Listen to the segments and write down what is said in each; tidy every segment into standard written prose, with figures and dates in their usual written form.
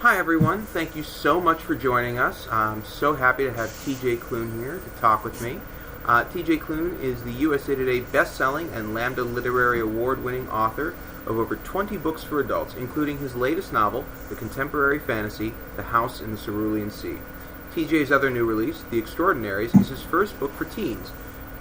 Hi everyone, thank you so much for joining us. I'm so happy to have TJ Klune here to talk with me. TJ Klune is the USA Today best-selling and Lambda Literary Award-winning author of over 20 books for adults, including his latest novel, the contemporary fantasy, The House in the Cerulean Sea. TJ's other new release, The Extraordinaries, is his first book for teens.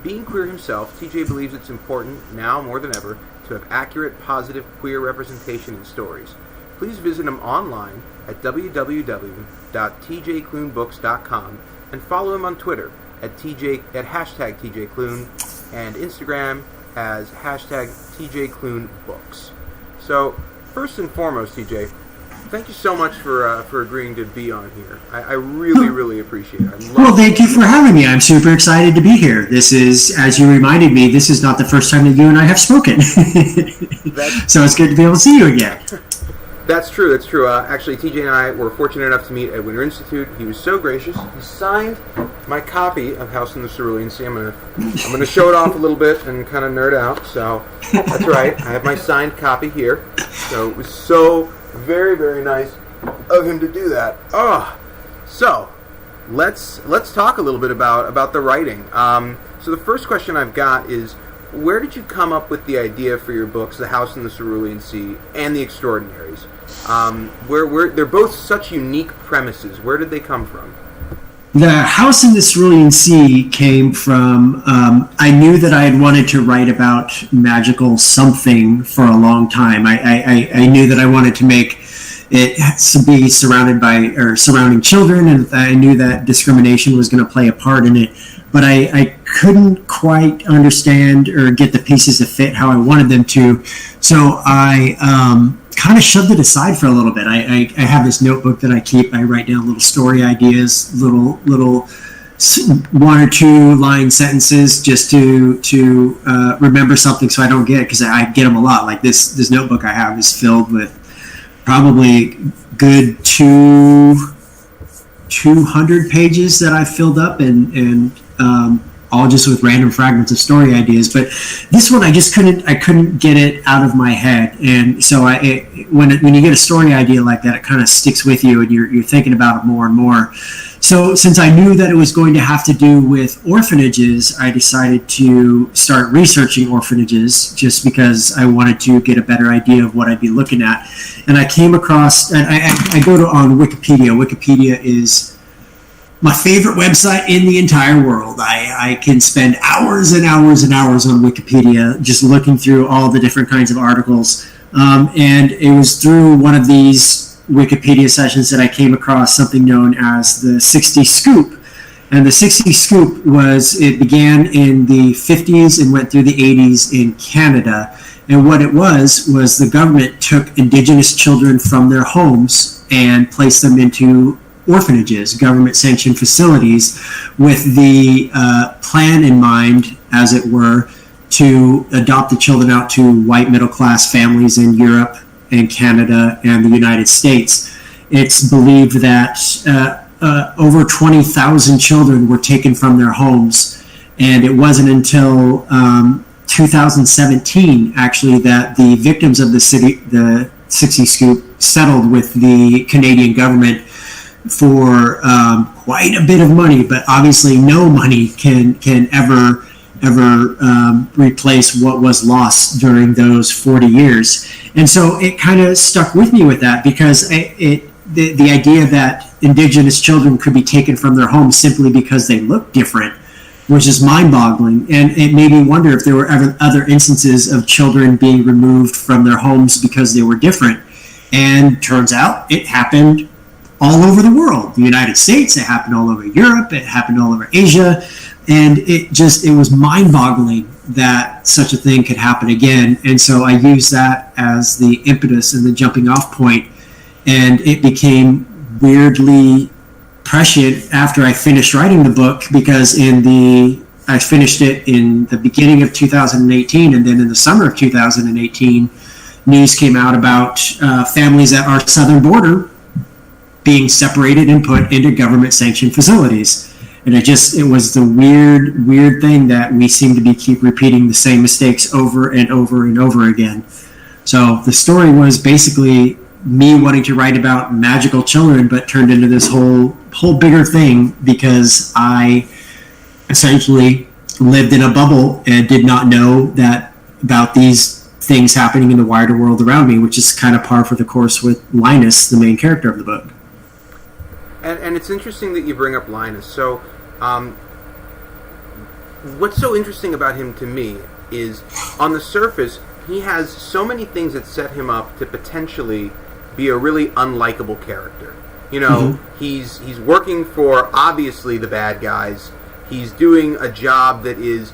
Being queer himself, TJ believes it's important, now more than ever, to have accurate, positive queer representation in stories. Please visit him online at www.tjklunebooks.com and follow him on Twitter at hashtag TJ Klune and Instagram as hashtag TJ Klune Books. So, first and foremost, TJ, thank you so much for agreeing to be on here. I really appreciate it. Well, thank you for having me. I'm super excited to be here. This is, as you reminded me, this is not the first time that you and I have spoken. So it's good to be able to see you again. That's true. Actually, TJ and I were fortunate enough to meet at Winter Institute. He was so gracious. He signed my copy of House in the Cerulean Sea. I'm gonna show it off a little bit and kind of nerd out. So that's right. I have my signed copy here. So it was so very nice of him to do that. So let's talk a little bit about the writing. So the first question I've got is, where did you come up with the idea for your books, The House in the Cerulean Sea and The Extraordinaries? Where they're both such unique premises. Where did they come from? The House in the Cerulean Sea came from, I knew that I had wanted to write about magical something for a long time. I knew that I wanted to make it be surrounding children, and I knew that discrimination was going to play a part in it. But I couldn't quite understand or get the pieces to fit how I wanted them to. So I kind of shoved it aside for a little bit. I have this notebook that I keep. I write down little story ideas, little 1 or 2 line sentences just to remember something so I don't get it, because I get them a lot. Like this notebook I have is filled with probably good 200 pages that I filled up and all just with random fragments of story ideas. But this one, I couldn't get it out of my head. And so when you get a story idea like that, it kind of sticks with you and you're thinking about it more and more. So since I knew that it was going to have to do with orphanages, I decided to start researching orphanages just because I wanted to get a better idea of what I'd be looking at. And I came across, and I go on Wikipedia. Wikipedia is my favorite website in the entire world. I can spend hours and hours and hours on Wikipedia just looking through all the different kinds of articles. And it was through one of these Wikipedia sessions that I came across something known as the 60 Scoop. And the 60 Scoop it began in the 50s and went through the 80s in Canada. And what it was the government took Indigenous children from their homes and placed them into orphanages, government-sanctioned facilities, with the plan in mind, as it were, to adopt the children out to white middle-class families in Europe and Canada and the United States. It's believed that over 20,000 children were taken from their homes, and it wasn't until 2017, actually, that the victims of the 60 Scoop settled with the Canadian government for quite a bit of money, but obviously no money can ever replace what was lost during those 40 years. And so it kind of stuck with me with that, because the idea that Indigenous children could be taken from their homes simply because they look different was just mind-boggling. And it made me wonder if there were ever other instances of children being removed from their homes because they were different. And turns out it happened all over the world. The United States, it happened all over Europe, it happened all over Asia, and it was mind-boggling that such a thing could happen again. And so I used that as the impetus and the jumping off point, and it became weirdly prescient after I finished writing the book, because I finished it in the beginning of 2018, and then in the summer of 2018, news came out about families at our southern border being separated and put into government-sanctioned facilities. And it was the weird thing that we seem to keep repeating the same mistakes over and over and over again. So the story was basically me wanting to write about magical children, but turned into this whole bigger thing because I essentially lived in a bubble and did not know that about these things happening in the wider world around me, which is kind of par for the course with Linus, the main character of the book. And it's interesting that you bring up Linus. So, what's so interesting about him to me is, on the surface, he has so many things that set him up to potentially be a really unlikable character. You know, he's working for, obviously, the bad guys. He's doing a job that is,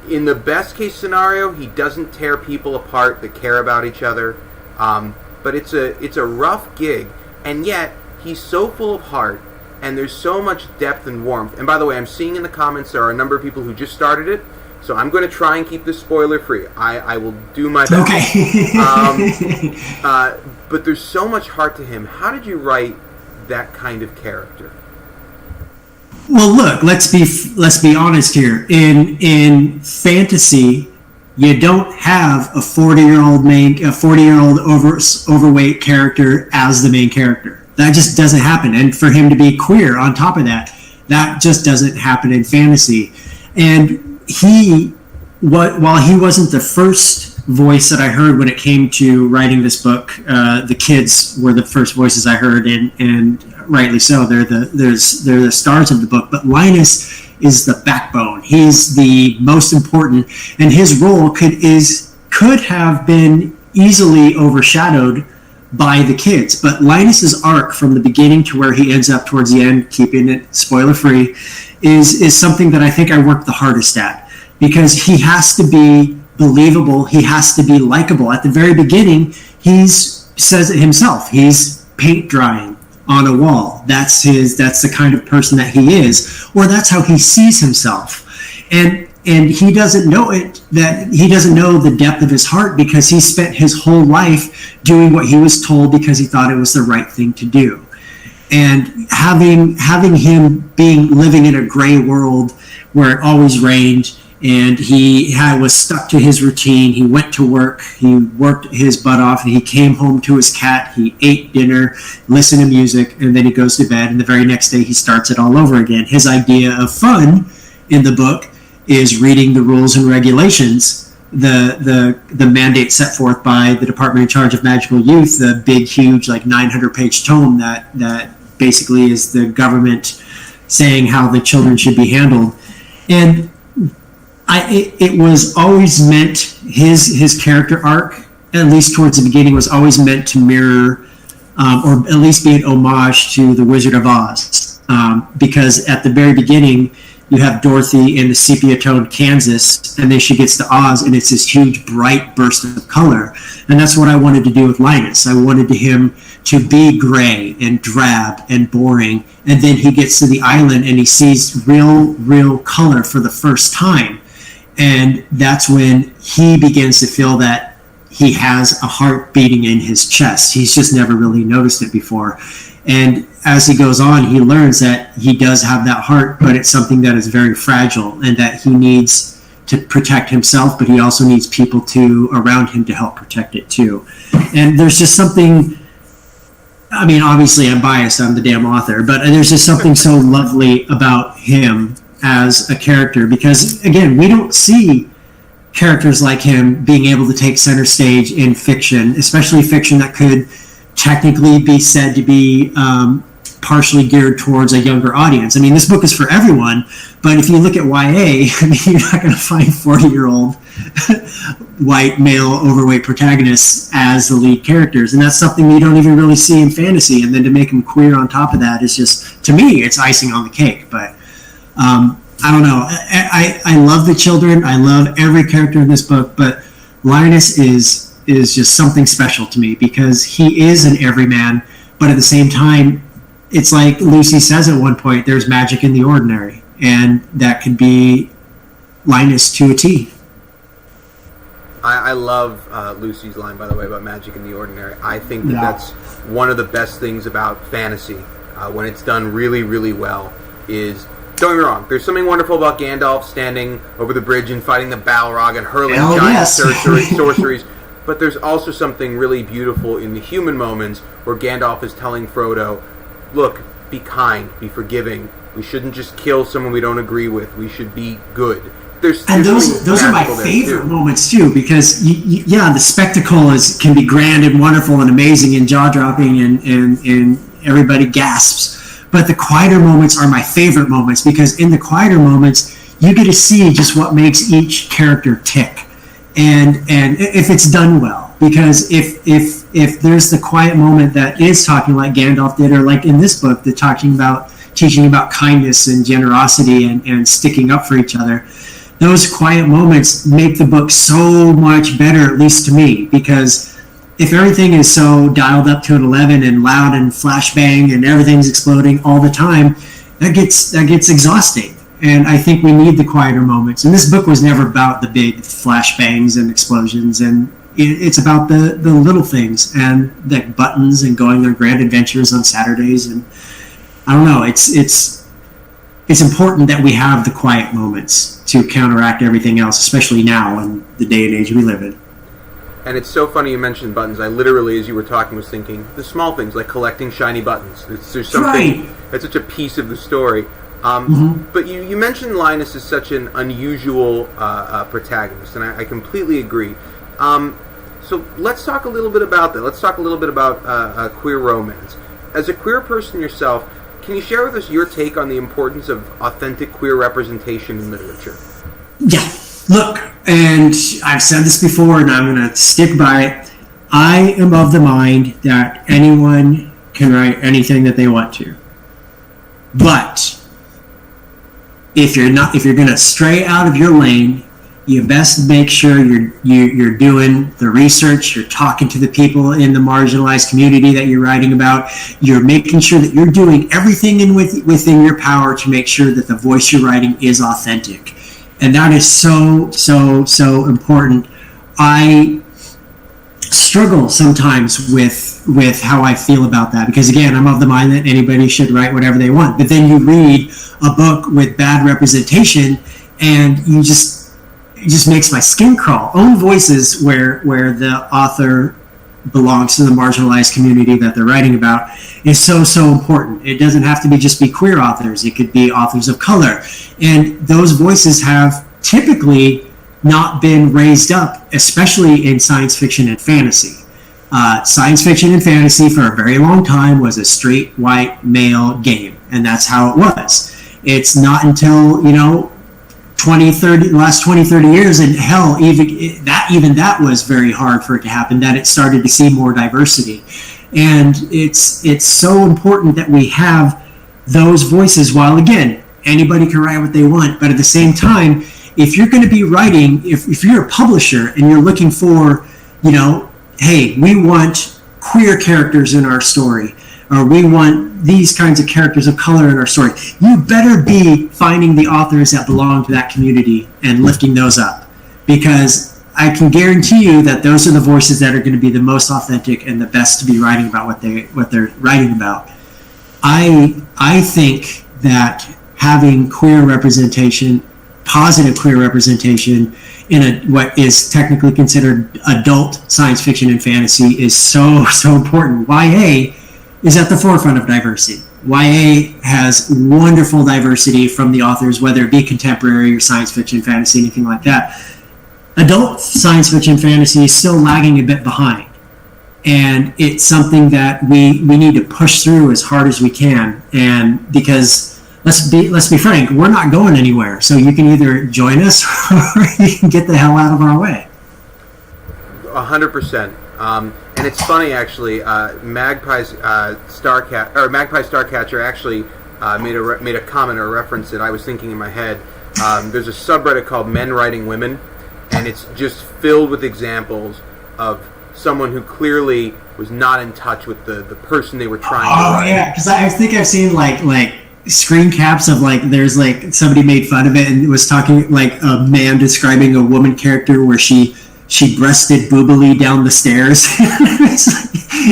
in the best case scenario, he doesn't tear people apart that care about each other. But it's a rough gig, and yet he's so full of heart, and there's so much depth and warmth. And by the way, I'm seeing in the comments there are a number of people who just started it, so I'm going to try and keep this spoiler free. I will do my best. Okay. But there's so much heart to him. How did you write that kind of character? Well, look, let's be honest here. In fantasy, you don't have a 40-year-old overweight character as the main character. That just doesn't happen. And for him to be queer on top of that, that just doesn't happen in fantasy. And while he wasn't the first voice that I heard when it came to writing this book, the kids were the first voices I heard, and rightly so. They're the stars of the book. But Linus is the backbone. He's the most important, and his role could have been easily overshadowed by the kids. But Linus's arc from the beginning to where he ends up towards the end, keeping it spoiler free, is something that I think I worked the hardest at, because he has to be believable. He has to be likable. At the very beginning, he says it himself. He's paint drying on a wall. That's the kind of person that he is, or that's how he sees himself. And he doesn't know it, that he doesn't know the depth of his heart, because he spent his whole life doing what he was told because he thought it was the right thing to do. And having him living in a gray world where it always rained, and he was stuck to his routine. He went to work, he worked his butt off, and he came home to his cat, he ate dinner, listened to music, and then he goes to bed, and the very next day he starts it all over again. His idea of fun in the book is reading the rules and regulations, the mandate set forth by the department in charge of magical youth, the big, huge, like 900-page tome that basically is the government saying how the children should be handled. And it was always meant, his character arc, at least towards the beginning, was always meant to mirror, or at least be an homage to The Wizard of Oz. Because at the very beginning, you have Dorothy in the sepia-toned Kansas, and then she gets to Oz, and it's this huge, bright burst of color. And that's what I wanted to do with Linus. I wanted him to be gray and drab and boring, and then he gets to the island, and he sees real color for the first time. And that's when he begins to feel that he has a heart beating in his chest. He's just never really noticed it before. And as he goes on, he learns that he does have that heart, but it's something that is very fragile, and that he needs to protect himself, but he also needs people around him to help protect it too. And there's just something, I mean, obviously I'm biased, I'm the damn author, but there's just something so lovely about him as a character, because again, we don't see characters like him being able to take center stage in fiction, especially fiction that could technically be said to be partially geared towards a younger audience. I mean, this book is for everyone, but if you look at YA, I mean, you're not going to find 40-year-old white male overweight protagonists as the lead characters, and that's something you don't even really see in fantasy. And then to make them queer on top of that is just, to me, it's icing on the cake. But I don't know. I love the children. I love every character in this book, but Linus is just something special to me, because he is an everyman, but at the same time, it's like Lucy says at one point, there's magic in the ordinary, and that could be Linus to a T. I love Lucy's line, by the way, about magic in the ordinary. I think that's one of the best things about fantasy, when it's done really, really well, is, don't get me wrong, there's something wonderful about Gandalf standing over the bridge and fighting the Balrog and hurling giant sorceries. but there's also something really beautiful in the human moments where Gandalf is telling Frodo, look, be kind, be forgiving. We shouldn't just kill someone we don't agree with. We should be good. And those are my favorite moments too, because the spectacle can be grand and wonderful and amazing and jaw dropping and everybody gasps. But the quieter moments are my favorite moments, because in the quieter moments you get to see just what makes each character tick, and if it's done well. Because if there's the quiet moment that is talking like Gandalf did, or like in this book, they're teaching about kindness and generosity and sticking up for each other. Those quiet moments make the book so much better, at least to me, because if everything is so dialed up to an 11 and loud and flashbang and everything's exploding all the time, that gets exhausting. And I think we need the quieter moments. And this book was never about the big flashbangs and explosions, and it's about the little things, and the buttons and going on grand adventures on Saturdays. And I don't know, it's important that we have the quiet moments to counteract everything else, especially now in the day and age we live in. And it's so funny you mentioned buttons. I literally, as you were talking, was thinking the small things like collecting shiny buttons. There's something that's such a piece of the story. But you mentioned Linus is such an unusual protagonist, and I completely agree. So let's talk a little bit about that. Let's talk a little bit about queer romance. As a queer person yourself, can you share with us your take on the importance of authentic queer representation in literature? Yeah, look, and I've said this before, and I'm going to stick by it. I am of the mind that anyone can write anything that they want to. But if you're going to stray out of your lane, you best make sure you're doing the research, you're talking to the people in the marginalized community that you're writing about, you're making sure that you're doing everything within your power to make sure that the voice you're writing is authentic. And that is so important. I struggle sometimes with how I feel about that, because again, I'm of the mind that anybody should write whatever they want. But then you read a book with bad representation, and it just makes my skin crawl. Own voices where the author belongs to the marginalized community that they're writing about is so important. It doesn't have to be queer authors. It could be authors of color. And those voices have typically not been raised up, especially in science fiction and fantasy. Science fiction and fantasy for a very long time was a straight white male game, and that's how it was. It's not until, the last 20, 30 years, and hell, even that was very hard for it to happen, that it started to see more diversity. And it's so important that we have those voices, while again, anybody can write what they want, but at the same time, if you're going to be writing, if you're a publisher and you're looking for, hey, we want queer characters in our story, or we want these kinds of characters of color in our story, you better be finding the authors that belong to that community and lifting those up, because I can guarantee you that those are the voices that are going to be the most authentic and the best to be writing about what they're writing about. I think that having queer representation, positive queer representation in what is technically considered adult science fiction and fantasy is so important. YA is at the forefront of diversity. YA has wonderful diversity from the authors, whether it be contemporary or science fiction, fantasy, anything like that. Adult science fiction fantasy is still lagging a bit behind. And it's something that we need to push through as hard as we can. And because let's be frank, we're not going anywhere. So you can either join us or you can get the hell out of our way. 100%. And it's funny, actually. Magpie Starcatcher actually made a comment or a reference that I was thinking in my head. There's a subreddit called Men Writing Women, and it's just filled with examples of someone who clearly was not in touch with the person they were trying to write. Oh yeah, because I think I've seen like screen caps of there's somebody made fun of it and was talking like a man describing a woman character where she breasted boobily down the stairs.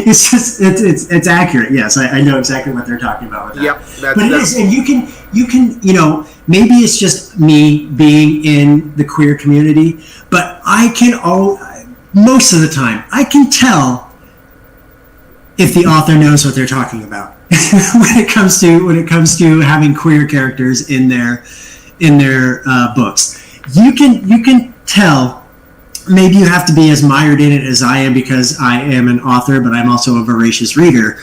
it's accurate. Yes, I know exactly what they're talking about with that. Yep, but it is, and you can maybe it's just me being in the queer community, but most of the time, I can tell if the author knows what they're talking about when it comes to having queer characters in their books. You can tell. Maybe you have to be as mired in it as I am because I am an author, but I'm also a voracious reader.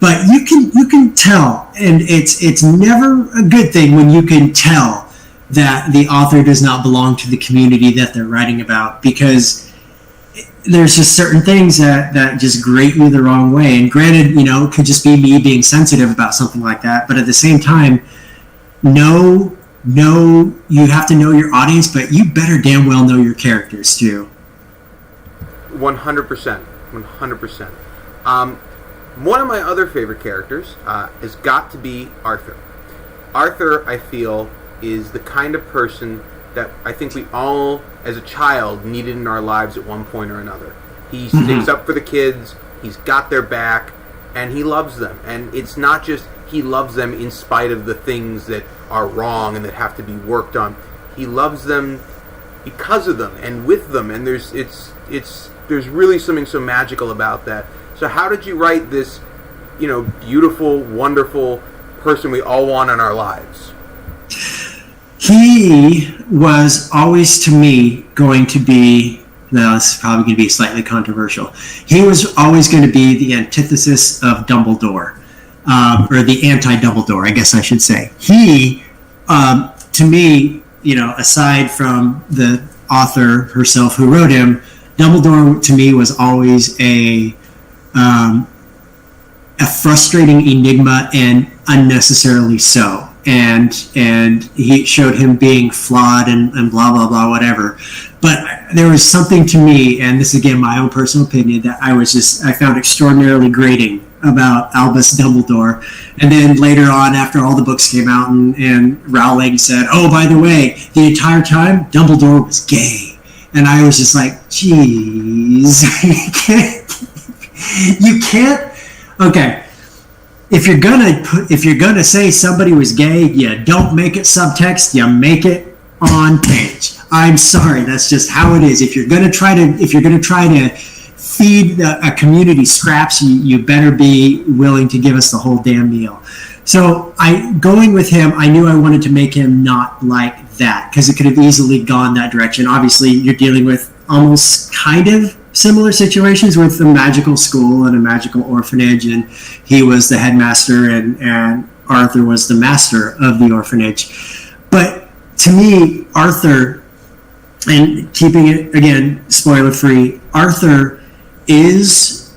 But you can tell, and it's never a good thing when you can tell that the author does not belong to the community that they're writing about, because there's just certain things that just grate you the wrong way. And granted, it could just be me being sensitive about something like that, but at the same time, you have to know your audience, but you better damn well know your characters too. 100%. 100%. One of my other favorite characters has got to be Arthur. Arthur, I feel, is the kind of person that I think we all, as a child, needed in our lives at one point or another. He sticks up for the kids, he's got their back, and he loves them. And it's not just he loves them in spite of the things that are wrong and that have to be worked on. He loves them because of them and with them, and there's really something so magical about that. So how did you write this, beautiful, wonderful person we all want in our lives? He was always, to me, going to be, no, this is probably going to be slightly controversial. He was always going to be the antithesis of Dumbledore. Or the anti-Dumbledore, I guess I should say. He, to me, aside from the author herself who wrote him, Dumbledore to me was always a frustrating enigma, and unnecessarily so. And he showed him being flawed and blah blah blah whatever. But there was something to me, and this is again my own personal opinion, that I found extraordinarily grating about Albus Dumbledore. And then later on, after all the books came out, and Rowling said, oh, by the way, the entire time Dumbledore was gay. And I was just like, geez, you can't, okay. If you're gonna say somebody was gay, you don't make it subtext, you make it on page. I'm sorry, that's just how it is. If you're gonna try to feed a community scraps, you better be willing to give us the whole damn meal. So going with him, I knew I wanted to make him not like that, because it could have easily gone that direction. Obviously, you're dealing with almost kind of similar situations with a magical school and a magical orphanage, and he was the headmaster and Arthur was the master of the orphanage. But to me, Arthur, and keeping it, again, spoiler-free, Arthur is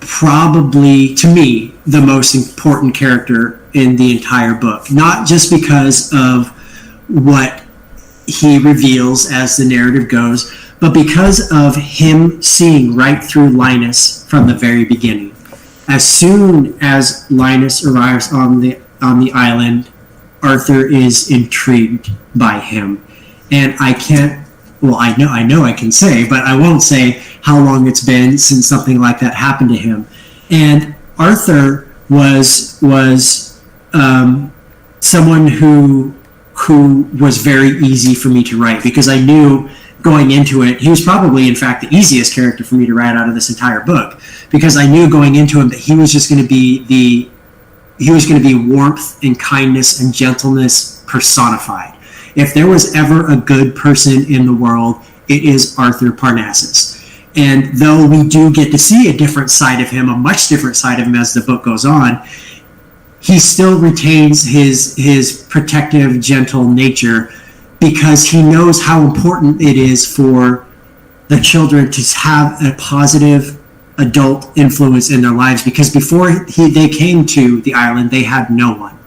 probably, to me, the most important character in the entire book. Not just because of what he reveals as the narrative goes, but because of him seeing right through Linus from the very beginning. As soon as Linus arrives on the island, Arthur is intrigued by him. And I know I can say, but I won't say how long it's been since something like that happened to him. And Arthur was someone who was very easy for me to write, because I knew going into it, he was probably, in fact, the easiest character for me to write out of this entire book, because I knew going into him that he was just going to be warmth and kindness and gentleness personified. If there was ever a good person in the world, it is Arthur Parnassus. And though we do get to see a different side of him, a much different side of him as the book goes on, he still retains his protective, gentle nature, because he knows how important it is for the children to have a positive adult influence in their lives. Because before they came to the island, they had no one.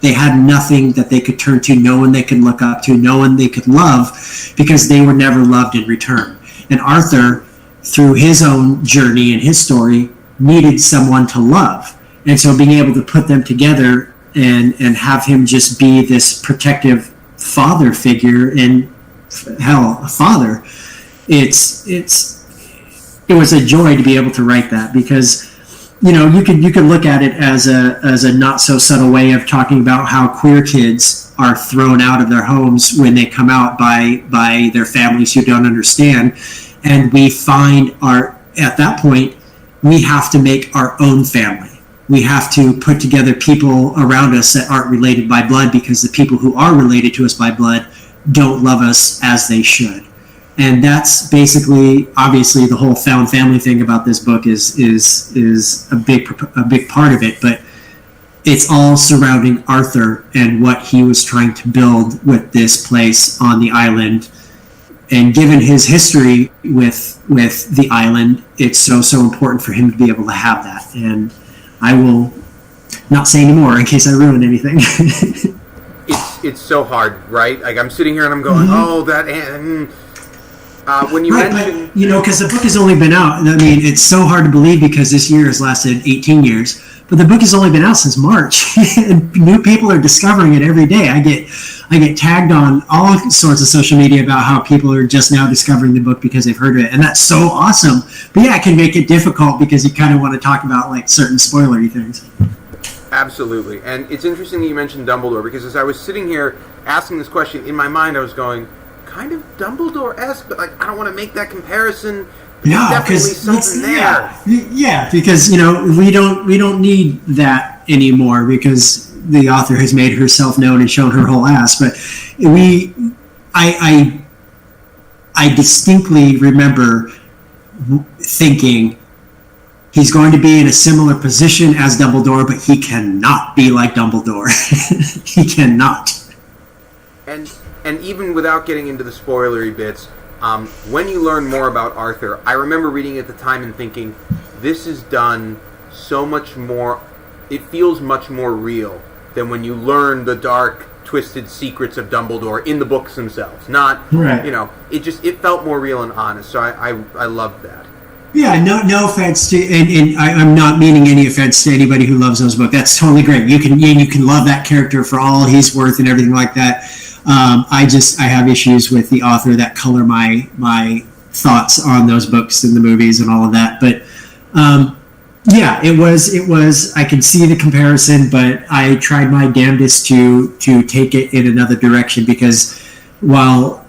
They had nothing that they could turn to, no one they could look up to, no one they could love, because they were never loved in return. And Arthur, through his own journey and his story, needed someone to love. And so being able to put them together and have him just be this protective father figure, and hell, a father, it was a joy to be able to write that, because you could look at it as a not so subtle way of talking about how queer kids are thrown out of their homes when they come out by their families who don't understand. and we find at that point, we have to make our own family. We have to put together people around us that aren't related by blood, because the people who are related to us by blood don't love us as they should. And that's basically, obviously, the whole found family thing about this book is a big part of it. But it's all surrounding Arthur and what he was trying to build with this place on the island. And given his history with the island, it's so important for him to be able to have that. And I will not say anymore in case I ruin anything. It's so hard, right? Like, I'm sitting here and I'm going, oh, that... when you mentioned... because the book has only been out. I mean, it's so hard to believe because this year has lasted 18 years. But the book has only been out since March. And new people are discovering it every day. I get tagged on all sorts of social media about how people are just now discovering the book because they've heard of it. And that's so awesome. But yeah, it can make it difficult because you kind of want to talk about like certain spoilery things. Absolutely. And it's interesting that you mentioned Dumbledore, because as I was sitting here asking this question, in my mind I was going, kind of Dumbledore-esque, but like I don't want to make that comparison. Yeah, because because we don't need that anymore, because the author has made herself known and shown her whole ass. But I distinctly remember thinking he's going to be in a similar position as Dumbledore, but he cannot be like Dumbledore. He cannot. And even without getting into the spoilery bits, when you learn more about Arthur, I remember reading at the time and thinking, this is done so much more, it feels much more real than when you learn the dark, twisted secrets of Dumbledore in the books themselves. Not, right. It felt more real and honest, so I loved that. Yeah, no offense to, and I'm not meaning any offense to anybody who loves those books. That's totally great. You can love that character for all he's worth and everything like that. I have issues with the author that color my thoughts on those books and the movies and all of that. But yeah, it was. I can see the comparison, but I tried my damnedest to take it in another direction, because while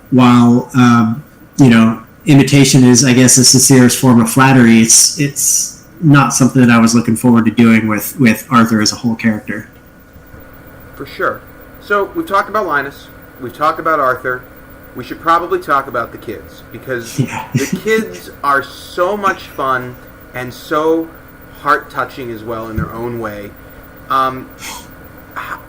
imitation is, I guess, the sincerest form of flattery, it's not something that I was looking forward to doing with Arthur as a whole character. For sure. So we've talked about Linus. We've talked about Arthur. We should probably talk about the kids, because the kids are so much fun and so heart-touching as well in their own way.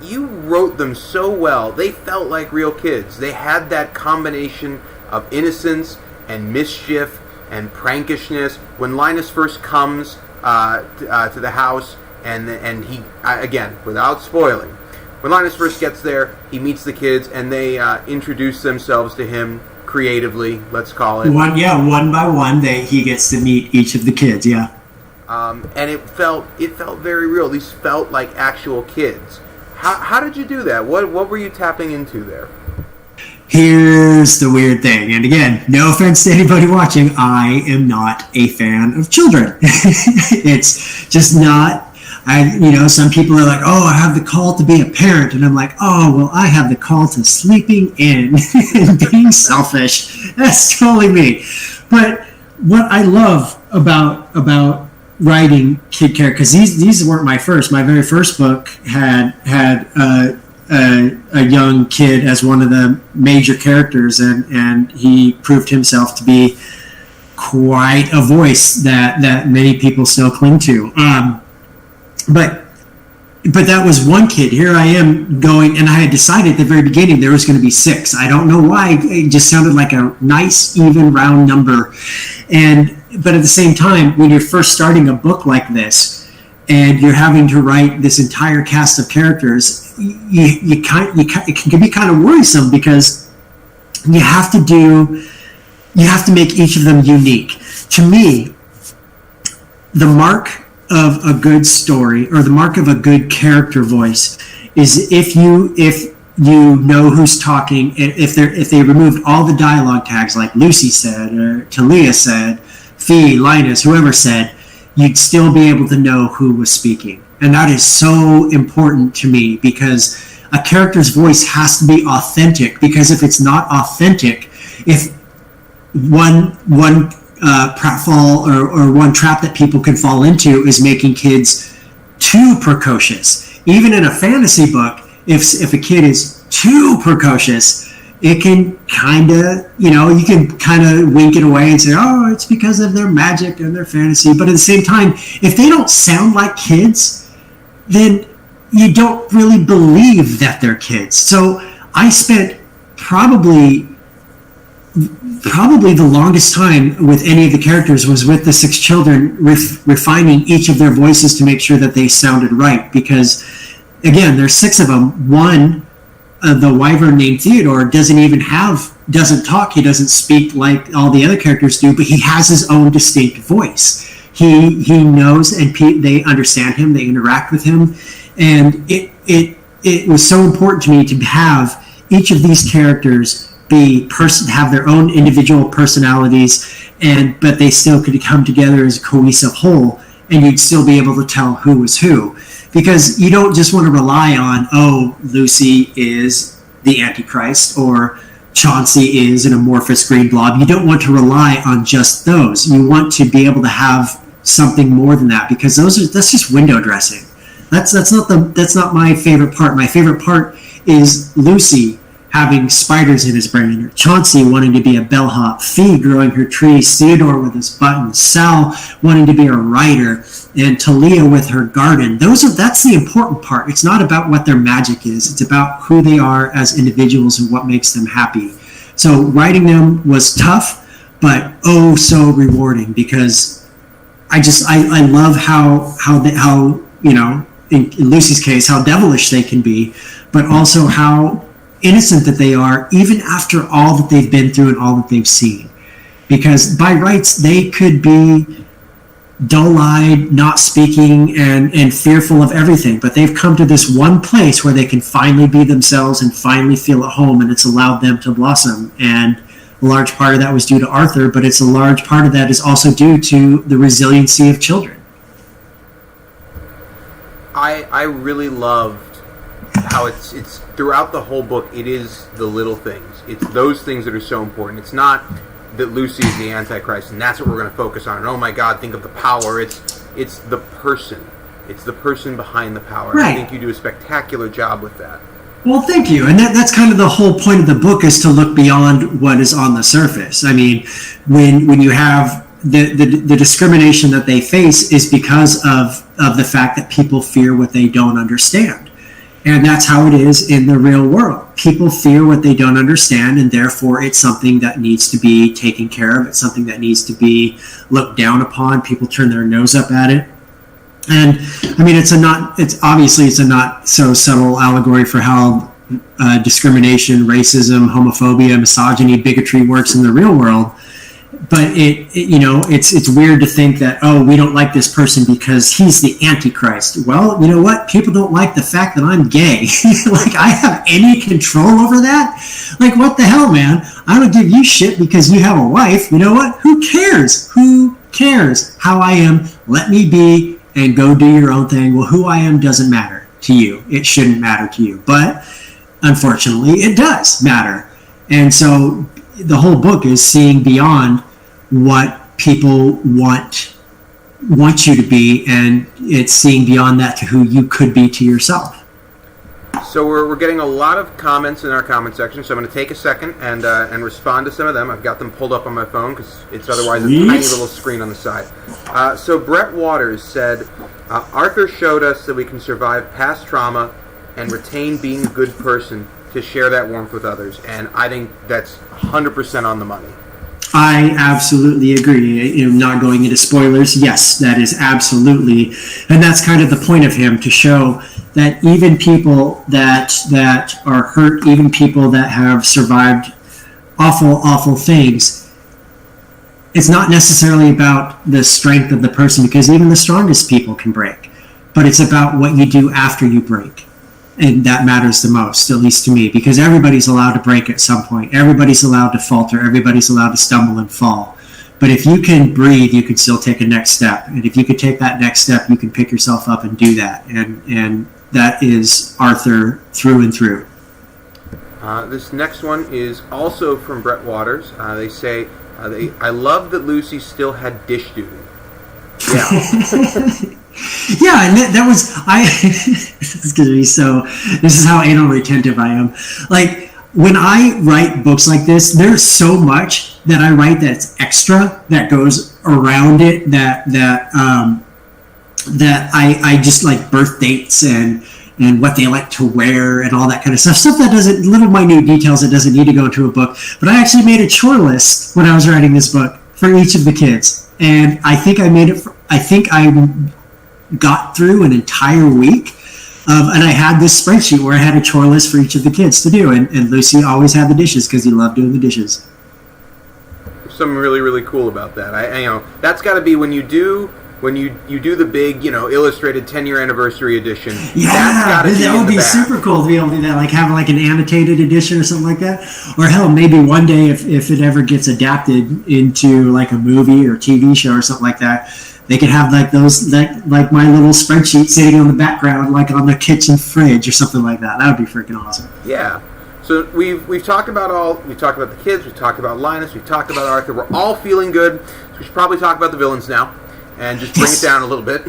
You wrote them so well. They felt like real kids. They had that combination of innocence and mischief and prankishness. When Linus first comes to the house, and he, again, without spoiling, when Linus first gets there, he meets the kids, and they introduce themselves to him creatively, let's call it. One by one, he gets to meet each of the kids, yeah. And it felt very real. These felt like actual kids. How did you do that? What were you tapping into there? Here's the weird thing, and again, no offense to anybody watching, I am not a fan of children. It's just not. Some people are like, oh, I have the call to be a parent. And I'm like, oh, well, I have the call to sleeping in and being selfish. That's totally me. But what I love about writing kid characters, because these weren't my first. My very first book had a young kid as one of the major characters, and he proved himself to be quite a voice that many people still cling to. But that was one kid. Here I am going, and I had decided at the very beginning there was going to be 6. I don't know why. It just sounded like a nice, even, round number. But at the same time, when you're first starting a book like this, and you're having to write this entire cast of characters, it can be kind of worrisome, because you have to make each of them unique. To me, the mark of a good story, or the mark of a good character voice, is if you know who's talking. If they removed all the dialogue tags, like Lucy said, or Talia said, Fee, Linus, whoever said, you'd still be able to know who was speaking. And that is so important to me, because a character's voice has to be authentic, because if it's not authentic, if one pratfall or one trap that people can fall into is making kids too precocious. Even in a fantasy book, if a kid is too precocious, it can kind of, you can kind of wink it away and say, oh, it's because of their magic and their fantasy. But at the same time, if they don't sound like kids, then you don't really believe that they're kids. So I spent probably the longest time with any of the characters was with the 6 children, refining each of their voices to make sure that they sounded right. Because, again, there's 6 of them. One, the wyvern named Theodore, doesn't talk. He doesn't speak like all the other characters do, but he has his own distinct voice. He knows, and they understand him. They interact with him, and it was so important to me to have each of these characters have their own individual personalities, but they still could come together as a cohesive whole, and you'd still be able to tell who was who. Because you don't just want to rely on, oh, Lucy is the Antichrist or Chauncey is an amorphous green blob. You don't want to rely on just those. You want to be able to have something more than that, because that's just window dressing. That's not my favorite part. My favorite part is Lucy having spiders in his brain, or Chauncey wanting to be a bellhop, Fee growing her trees, Theodore with his buttons, Sal wanting to be a writer, and Talia with her garden. That's the important part. It's not about what their magic is. It's about who they are as individuals and what makes them happy. So writing them was tough, but oh so rewarding, because I love how in Lucy's case, how devilish they can be, but also how innocent that they are, even after all that they've been through and all that they've seen. Because by rights, they could be dull-eyed, not speaking, and fearful of everything, but they've come to this one place where they can finally be themselves and finally feel at home, and it's allowed them to blossom. And a large part of that was due to Arthur, but it's a large part of that is also due to the resiliency of children. I really loved how it's throughout the whole book. It is the little things. It's those things that are so important. It's not that Lucy is the Antichrist and that's what we're going to focus on. And oh my God, think of the power. It's the person. It's the person behind the power. Right. I think you do a spectacular job with that. Well, thank you. And that's kind of the whole point of the book, is to look beyond what is on the surface. I mean, when you have the discrimination that they face is because of the fact that people fear what they don't understand. And that's how it is in the real world. People fear what they don't understand, and therefore it's something that needs to be taken care of. It's something that needs to be looked down upon. People turn their nose up at it. And I mean, it's a not so subtle allegory for how discrimination, racism, homophobia, misogyny, bigotry works in the real world. But it's weird to think that, oh, we don't like this person because he's the Antichrist. Well, you know what? People don't like the fact that I'm gay. Like, I have any control over that? Like, what the hell, man? I don't give you shit because you have a wife. You know what? Who cares? Who cares how I am? Let me be and go do your own thing. Well, who I am doesn't matter to you. It shouldn't matter to you. But unfortunately, it does matter. And so the whole book is seeing beyond what people want you to be, and it's seeing beyond that to who you could be to yourself. So we're getting a lot of comments in our comment section, so I'm going to take a second and respond to some of them. I've got them pulled up on my phone because it's otherwise a tiny little screen on the side. So Brett Waters said, Arthur showed us that we can survive past trauma and retain being a good person to share that warmth with others, and I think that's 100% on the money. I absolutely agree. Not going into spoilers, yes, that is absolutely, and that's kind of the point of him, to show that even people that are hurt, even people that have survived awful things, it's not necessarily about the strength of the person, because even the strongest people can break, but it's about what you do after you break. And that matters the most, at least to me, because everybody's allowed to break at some point. Everybody's allowed to falter. Everybody's allowed to stumble and fall. But if you can breathe, you can still take a next step. And if you can take that next step, you can pick yourself up and do that. And that is Arthur through and through. This next one is also from Brett Waters. They say, I love that Lucy still had dish duty. Yeah. Yeah, and that was this is gonna be so. This is how anal retentive I am. Like when I write books like this, there's so much that I write that's extra that goes around it that I just like birth dates and what they like to wear and all that kind of stuff that doesn't, little minute details that doesn't need to go into a book. But I actually made a chore list when I was writing this book for each of the kids, and I think I made it. I think I got through an entire week and I had this spreadsheet where I had a chore list for each of the kids to do, and Lucy always had the dishes because he loved doing the dishes. Something really, really cool about that. I that's got to be when you do the big, illustrated 10-year anniversary edition. Yeah, that would be super cool to be able to do that, like have like an annotated edition or something like that. Or hell, maybe one day if it ever gets adapted into like a movie or TV show or something like that, they could have like those, like my little spreadsheet sitting on the background, like on the kitchen fridge or something like that. That would be freaking awesome. Yeah. So we've talked about the kids, we've talked about Linus, we've talked about Arthur. We're all feeling good. So we should probably talk about the villains now and just bring it down a little bit.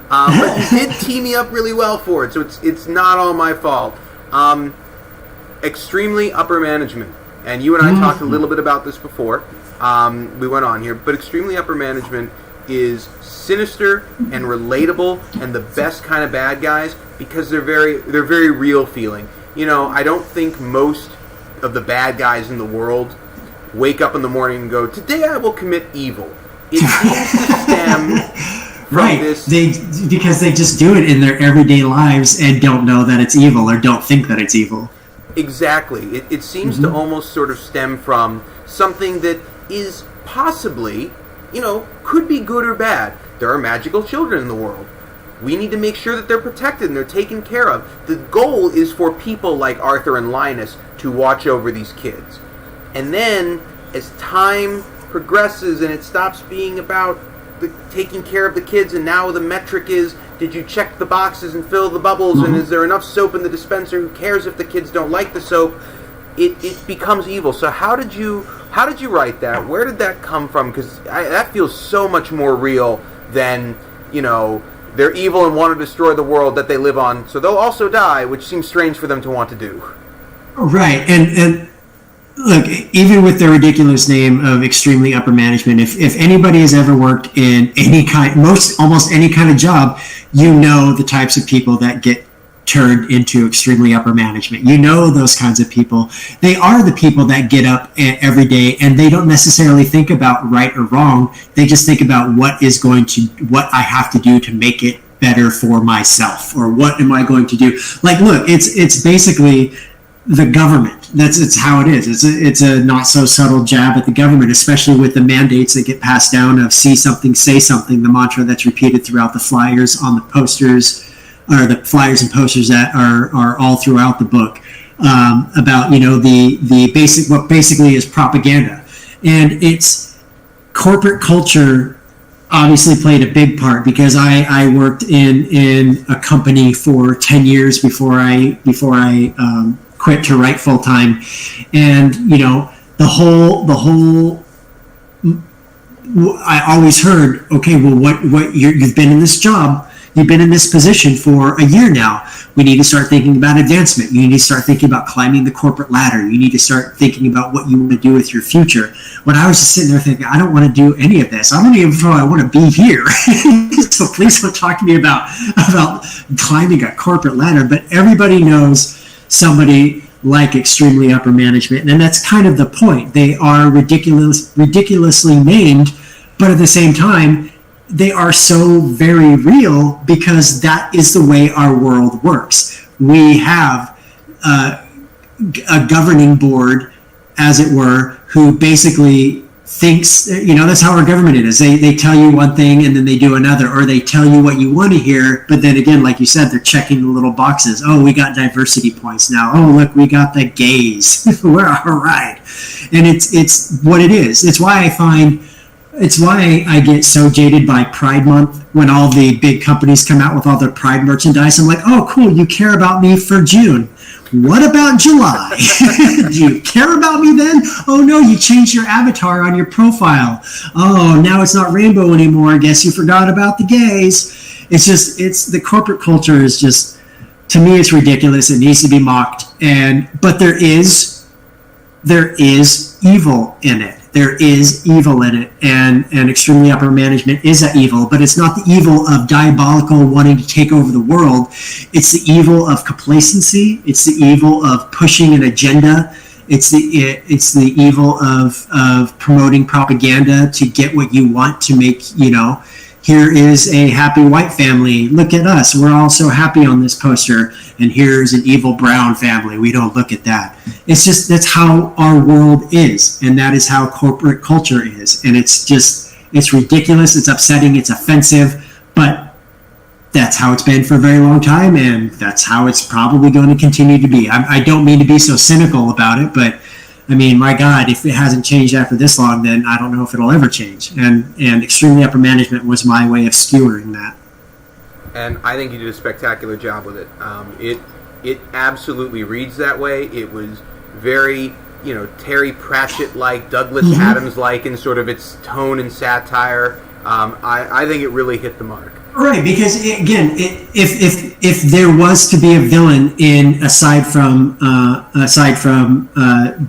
But you did tee me up really well for it, so it's not all my fault. Extremely upper management, and you and I talked a little bit about this before. We went on here, but extremely upper management is sinister and relatable and the best kind of bad guys because they're very real feeling. I don't think most of the bad guys in the world wake up in the morning and go, "Today I will commit evil." It seems to stem from this. Because they just do it in their everyday lives and don't know that it's evil or don't think that it's evil. Exactly. It seems to almost sort of stem from something that is possibly, could be good or bad. There are magical children in the world. We need to make sure that they're protected and they're taken care of. The goal is for people like Arthur and Linus to watch over these kids. And then, as time progresses and it stops being about taking care of the kids, and now the metric is, did you check the boxes and fill the bubbles, and is there enough soap in the dispenser? Who cares if the kids don't like the soap? It becomes evil. So how did you write that? Where did that come from? Because that feels so much more real than, they're evil and want to destroy the world that they live on, so they'll also die, which seems strange for them to want to do. Right, and look, even with the ridiculous name of extremely upper management, if anybody has ever worked in almost any kind of job, the types of people that get turned into extremely upper management. Those kinds of people. They are the people that get up every day and they don't necessarily think about right or wrong. They just think about what I have to do to make it better for myself, or what am I going to do? Like, look, it's basically the government. It's how it is. It's a not so subtle jab at the government, especially with the mandates that get passed down of see something, say something, the mantra that's repeated throughout the flyers on the posters, or the flyers and posters that are all throughout the book, about the basic, what basically is propaganda. And it's quorporate culture obviously played a big part, because I worked in a company for 10 years before I quit to write full time, and the whole I always heard, okay, well, what you've been in this job, you've been in this position for a year now. We need to start thinking about advancement. You need to start thinking about climbing the corporate ladder. You need to start thinking about what you want to do with your future. When I was just sitting there thinking, I don't want to do any of this. I'm only before I want to be here. So please don't talk to me about climbing a corporate ladder. But everybody knows somebody like extremely upper management, and that's kind of the point. They are ridiculously named, but at the same time, they are so very real, because that is the way our world works. We have a governing board, as it were, who basically thinks, that's how our government is. They tell you one thing and then they do another, or they tell you what you want to hear, but then again, like you said, they're checking the little boxes. Oh, we got diversity points now. Oh, look, we got the gays. We're all right. And it's what it is. It's why I find It's why I get so jaded by Pride Month when all the big companies come out with all their Pride merchandise. I'm like, oh, cool, you care about me for June. What about July? Do you care about me then? Oh, no, you changed your avatar on your profile. Oh, now it's not rainbow anymore. I guess you forgot about the gays. It's the corporate culture is just, to me, it's ridiculous. It needs to be mocked. But there is evil in it. There is evil in it, and extremely upper management is that evil, but it's not the evil of diabolical wanting to take over the world. It's the evil of complacency. It's the evil of pushing an agenda. It's the evil of promoting propaganda to get what you want to make, here is a happy white family. Look at us. We're all so happy on this poster. And here's an evil brown family. We don't look at that. It's just, that's how our world is. And that is how corporate culture is. And it's ridiculous. It's upsetting. It's offensive. But that's how it's been for a very long time. And that's how it's probably going to continue to be. I don't mean to be so cynical about it, but I mean, my God, if it hasn't changed after this long, then I don't know if it'll ever change. And extremely upper management was my way of skewering that. And I think you did a spectacular job with it. It absolutely reads that way. It was very, Terry Pratchett-like, Douglas Adams-like in sort of its tone and satire. I think it really hit the mark. Right, because again, if there was to be a villain aside from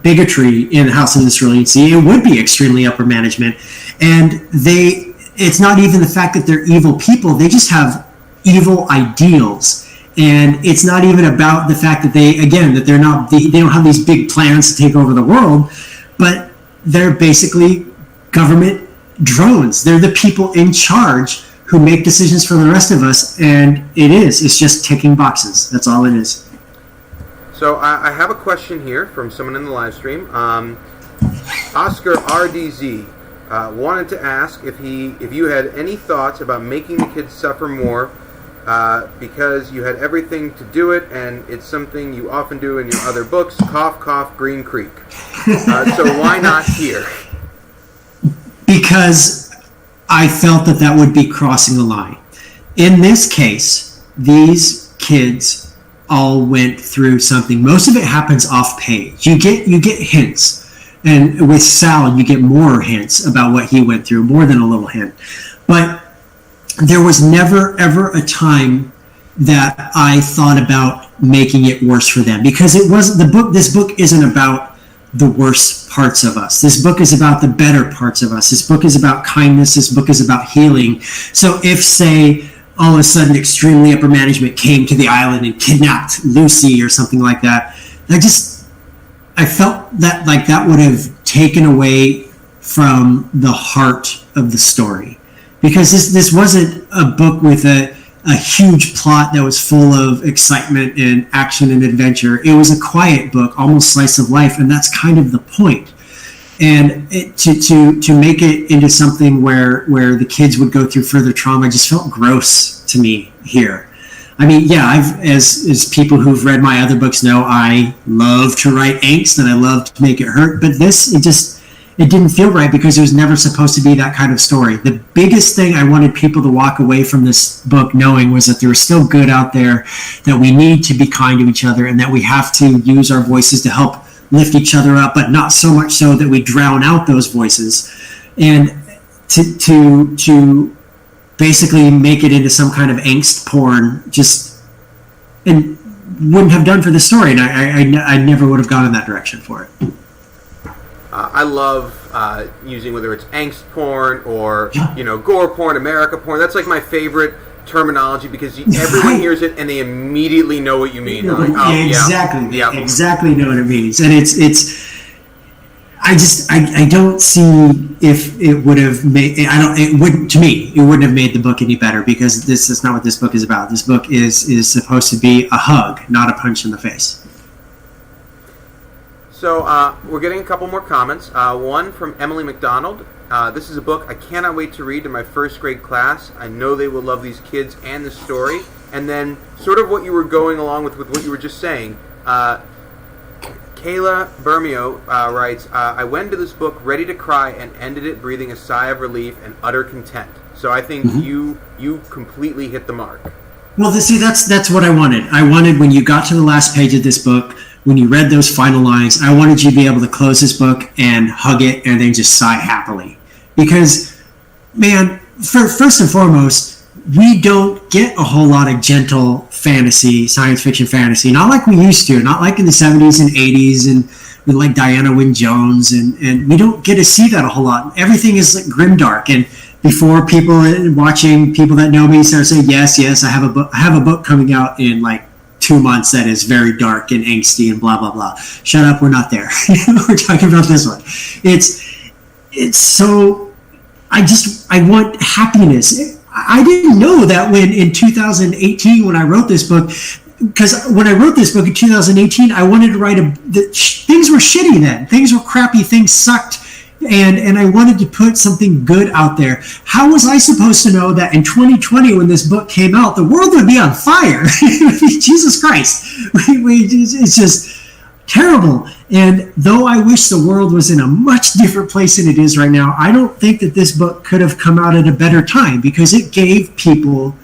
bigotry in the House of the Cerulean Sea, it would be extremely upper management, and it's not even the fact that they're evil people; they just have evil ideals, and it's not even about the fact that they don't have these big plans to take over the world, but they're basically government drones. They're the people in charge who make decisions for the rest of us, and it's just ticking boxes. That's all it is. So I have a question here from someone in the live stream. Oscar RDZ wanted to ask if you had any thoughts about making the kids suffer more because you had everything to do it, and it's something you often do in your other books, cough, cough, Green Creek. So why not here? Because I felt that would be crossing the line. In this case, these kids all went through something. Most of it happens off page. You get hints, and with Sal, you get more hints about what he went through, more than a little hint. But there was never ever a time that I thought about making it worse for them, because it was the book. This book isn't about the worst parts of us. This book is about the better parts of us. This book is about kindness. This book is about healing. So if, say, all of a sudden extremely upper management came to the island and kidnapped Lucy or something like that, I felt that like that would have taken away from the heart of the story. Because this wasn't a book with a huge plot that was full of excitement and action and adventure. It was a quiet book, almost slice of life, and that's kind of the point. And to make it into something where the kids would go through further trauma just felt gross to me here. I mean, yeah, as people who've read my other books know, I love to write angst and I love to make it hurt, but it didn't feel right because it was never supposed to be that kind of story. The biggest thing I wanted people to walk away from this book knowing was that there was still good out there, that we need to be kind to each other, and that we have to use our voices to help lift each other up, but not so much so that we drown out those voices. And to basically make it into some kind of angst porn and wouldn't have done for the story, and I never would have gone in that direction for it. I love using, whether it's angst porn or gore porn, America porn. That's like my favorite terminology because everyone hears it and they immediately know what you mean. Like, exactly, yeah. Exactly know what it means, and I don't see if it would have made. It wouldn't have made the book any better, because this is not what this book is about. This book is supposed to be a hug, not a punch in the face. So we're getting a couple more comments. One from Emily McDonald. This is a book I cannot wait to read to my first grade class. I know they will love these kids and the story. And then sort of what you were going along with what you were just saying. Kayla Bermio writes, I went into this book ready to cry and ended it breathing a sigh of relief and utter content. So I think you completely hit the mark. Well, see, that's what I wanted. I wanted, when you got to the last page of this book, when you read those final lines, I wanted you to be able to close this book and hug it and then just sigh happily. Because, man, first and foremost, we don't get a whole lot of gentle fantasy, science fiction fantasy, not like we used to, not like in the 70s and 80s and with like Diana Wynne Jones, and we don't get to see that a whole lot. Everything is like grimdark, and before people watching, people that know me start saying, yes, I have a book coming out in like 2 months that is very dark and angsty and blah, blah, blah. Shut up, we're not there. We're talking about this one. It's so, I want happiness. I didn't know that when in 2018, when I wrote this book, because when I wrote this book in 2018, I wanted to write things were shitty then. Things were crappy, things sucked. And I wanted to put something good out there. How was I supposed to know that in 2020, when this book came out, the world would be on fire? Jesus Christ. It's just terrible. And though I wish the world was in a much different place than it is right now, I don't think that this book could have come out at a better time, because it gave people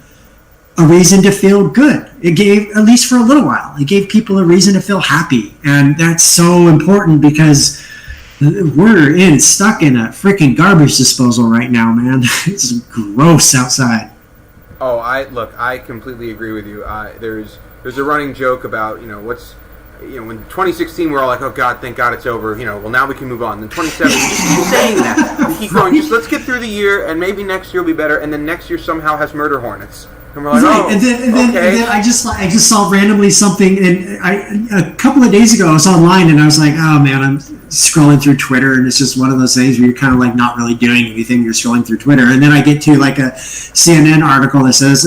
a reason to feel good. It gave, at least for a little while, it gave people a reason to feel happy. And that's so important, because we're stuck in a freaking garbage disposal right now, man. It's gross outside. Oh, I completely agree with you. There's a running joke about, when 2016 we're all like, oh God, thank God it's over. Well, now we can move on. Then 2017, we just keep saying that. We keep going. Just let's get through the year, and maybe next year will be better. And then next year somehow has murder hornets. And we're like, right. Oh, and then I just saw randomly something, and a couple of days ago I was online, and I was like, oh man, I'm scrolling through Twitter, and it's just one of those things where you're kind of like not really doing anything. You're scrolling through Twitter, and then I get to like a CNN article that says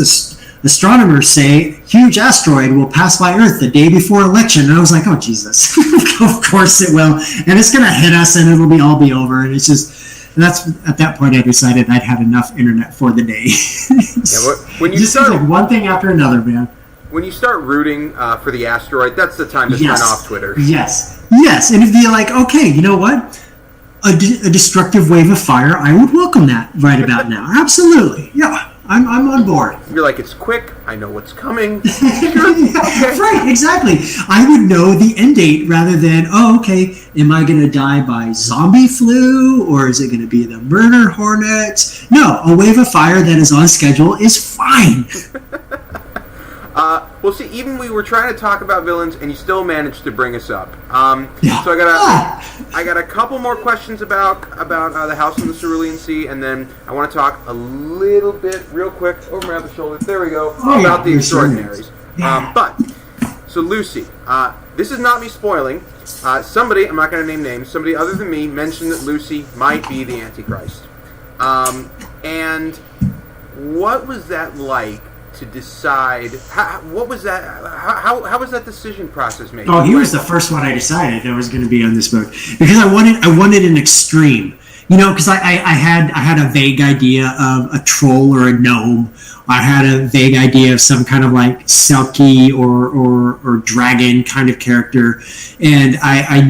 astronomers say huge asteroid will pass by Earth the day before election, and I was like, oh Jesus, of course it will, and it's gonna hit us, and it'll all be over, and it's just. And that's at that point I decided I'd had enough internet for the day. When you just start like one thing after another, man. When you start rooting for the asteroid, that's the time to turn off Twitter. Yes, and if you're like, okay, you know what? A destructive wave of fire, I would welcome that right about now. Absolutely, yeah. I'm on board. You're like, it's quick. I know what's coming. Right, exactly. I would know the end date rather than, am I going to die by zombie flu, or is it going to be the murder hornets? No, a wave of fire that is on schedule is fine. Well, see, even we were trying to talk about villains, and you still managed to bring us up. Yeah. So I got a couple more questions about the House in the Cerulean Sea, and then I want to talk a little bit, real quick, over my other shoulder. There we go. About the Extraordinaries. Yeah. So Lucy, this is not me spoiling. Somebody, I'm not going to name names, somebody other than me mentioned that Lucy might be the Antichrist. And what was that like? To decide what was that? How was that decision process made? Oh, he was the first one I decided that was going to be on this book, because I wanted an extreme, because I had a vague idea of a troll or a gnome. I had a vague idea of some kind of like Selkie or dragon kind of character, and I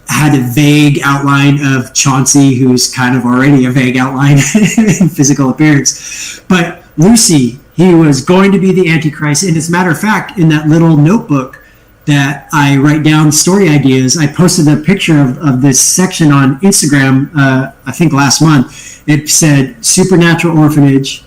had a vague outline of Chauncey, who's kind of already a vague outline in physical appearance, but Lucy. He was going to be the Antichrist. And as a matter of fact, in that little notebook that I write down story ideas, I posted a picture of this section on Instagram, I think last month. It said Supernatural Orphanage,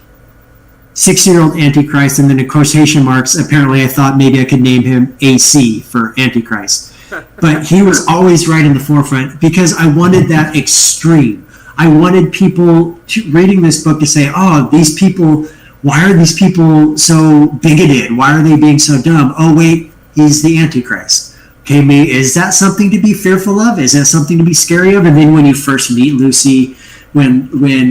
6-year-old Antichrist, and then in quotation marks, apparently I thought maybe I could name him AC for Antichrist. But he was always right in the forefront, because I wanted that extreme. I wanted people reading this book to say, oh, these people... Why are these people so bigoted? Why are they being so dumb? Oh, wait, he's the Antichrist. Okay, is that something to be fearful of? Is that something to be scary of? And then when you first meet Lucy, when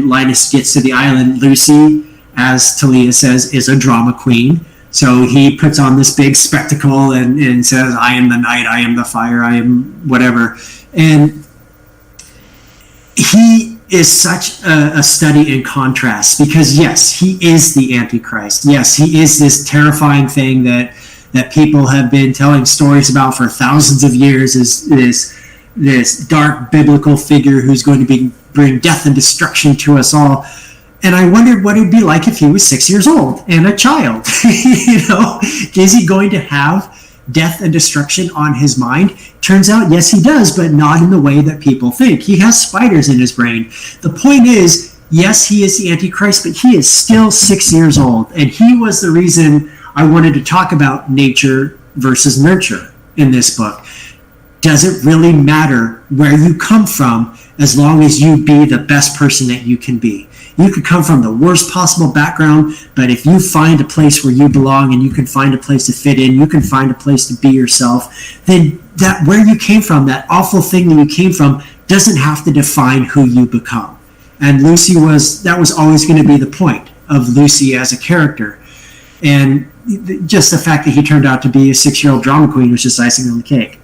Linus gets to the island, Lucy, as Talia says, is a drama queen. So he puts on this big spectacle and says, I am the night, I am the fire, I am whatever. And he is such a study in contrast, because yes, he is the Antichrist. Yes, he is this terrifying thing that that people have been telling stories about for thousands of years is this dark biblical figure who's going to bring death and destruction to us all. And I wondered what it would be like if he was 6 years old and a child. Is he going to have death and destruction on his mind? Turns out, yes, he does, but not in the way that people think. He has spiders in his brain. The point is, yes, he is the Antichrist, but he is still 6 years old. And he was the reason I wanted to talk about nature versus nurture in this book. Does it really matter where you come from as long as you be the best person that you can be? You could come from the worst possible background, but if you find a place where you belong and you can find a place to fit in, you can find a place to be yourself, then that where you came from, that awful thing that you came from, doesn't have to define who you become. And that was always going to be the point of Lucy as a character. And just the fact that he turned out to be a 6-year-old drama queen was just icing on the cake.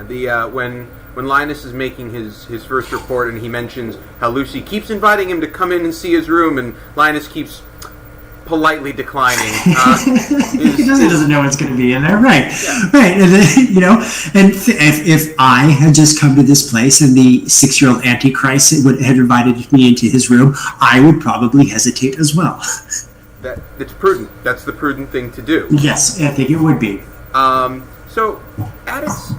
Yeah, when Linus is making his first report and he mentions how Lucy keeps inviting him to come in and see his room, and Linus keeps politely declining. He doesn't know what's going to be in there, right? Yeah. Right, and then, and if I had just come to this place and the 6-year-old Antichrist had invited me into his room, I would probably hesitate as well. That's prudent. That's the prudent thing to do. Yes, I think it would be. So, at its...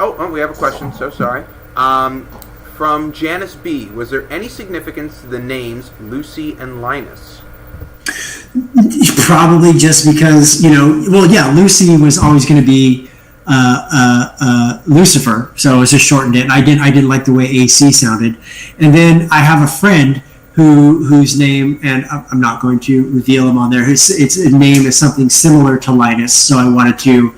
Oh, we have a question. So sorry. From Janice B. Was there any significance to the names Lucy and Linus? Probably just because, Lucy was always going to be Lucifer, so it was just shortened it. I didn't like the way AC sounded. And then I have a friend whose name, and I'm not going to reveal him on there, its name is something similar to Linus, so I wanted to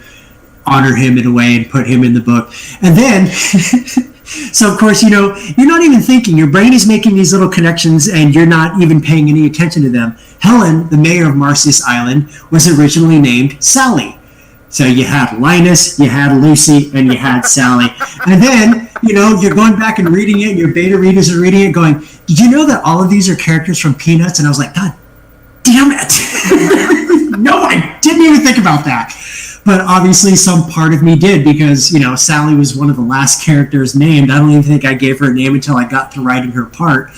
honor him in a way and put him in the book. And then, so of course, you're not even thinking. Your brain is making these little connections and you're not even paying any attention to them. Helen, the mayor of Marsyas Island, was originally named Sally. So you had Linus, you had Lucy, and you had Sally. And then, you're going back and reading it, and your beta readers are reading it going, did you know that all of these are characters from Peanuts? And I was like, God damn it. No, I didn't even think about that. But obviously some part of me did because, Sally was one of the last characters named. I don't even think I gave her a name until I got to writing her part.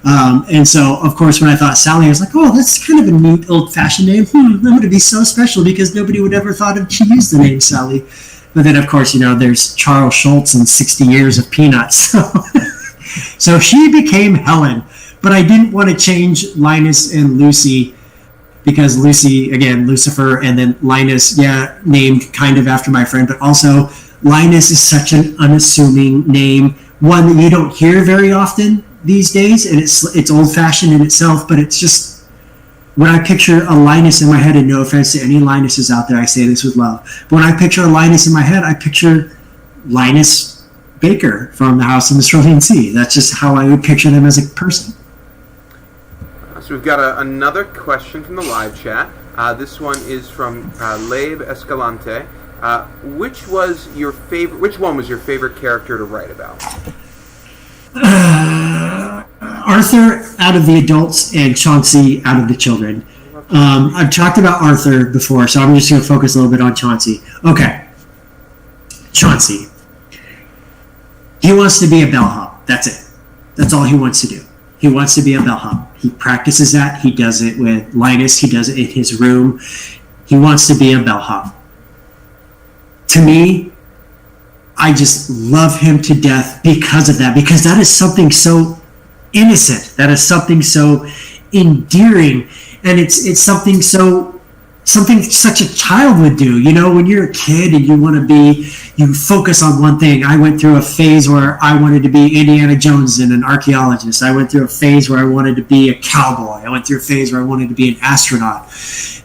And so, of course, when I thought Sally, I was like, oh, that's kind of a neat old-fashioned name. I'm going to be so special because nobody would ever thought she used the name Sally. But then, of course, there's Charles Schultz and 60 years of Peanuts. So she became Helen. But I didn't want to change Linus and Lucy because Lucy, again, Lucifer, and then Linus, named kind of after my friend, but also Linus is such an unassuming name, one that you don't hear very often these days, and it's old-fashioned in itself, but it's just, when I picture a Linus in my head, and no offense to any Linuses out there, I say this with love, but when I picture a Linus in my head, I picture Linus Baker from The House in the Cerulean Sea. That's just how I would picture them as a person. So we've got another question from the live chat. This one is from Leib Escalante. Which one was your favorite character to write about? Arthur out of the adults and Chauncey out of the children. I've talked about Arthur before, so I'm just going to focus a little bit on Chauncey. Okay. Chauncey. He wants to be a bellhop. That's it. That's all he wants to do. He wants to be a bellhop. He practices that. He does it with Linus. He does it in his room. He wants to be a bellhop. To me, I just love him to death because of that. Because that is something so innocent. That is something so endearing. And it's something such a child would do. When you're a kid and you focus on one thing. I went through a phase where I wanted to be Indiana Jones and an archaeologist. I went through a phase where I wanted to be a cowboy. I went through a phase where I wanted to be an astronaut.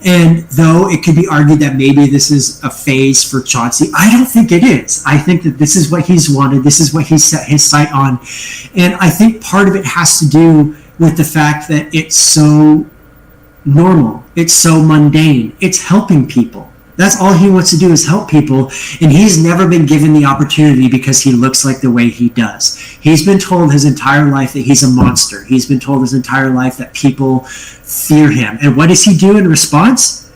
And though it could be argued that maybe this is a phase for Chauncey, I don't think it is. I think that this is what he's wanted. This is what he's set his sight on. And I think part of it has to do with the fact that it's so normal. It's so mundane. It's helping people. That's all he wants to do is help people, and he's never been given the opportunity because he looks like the way he does. He's been told his entire life that he's a monster. He's been told his entire life that people fear him. And what does he do in response?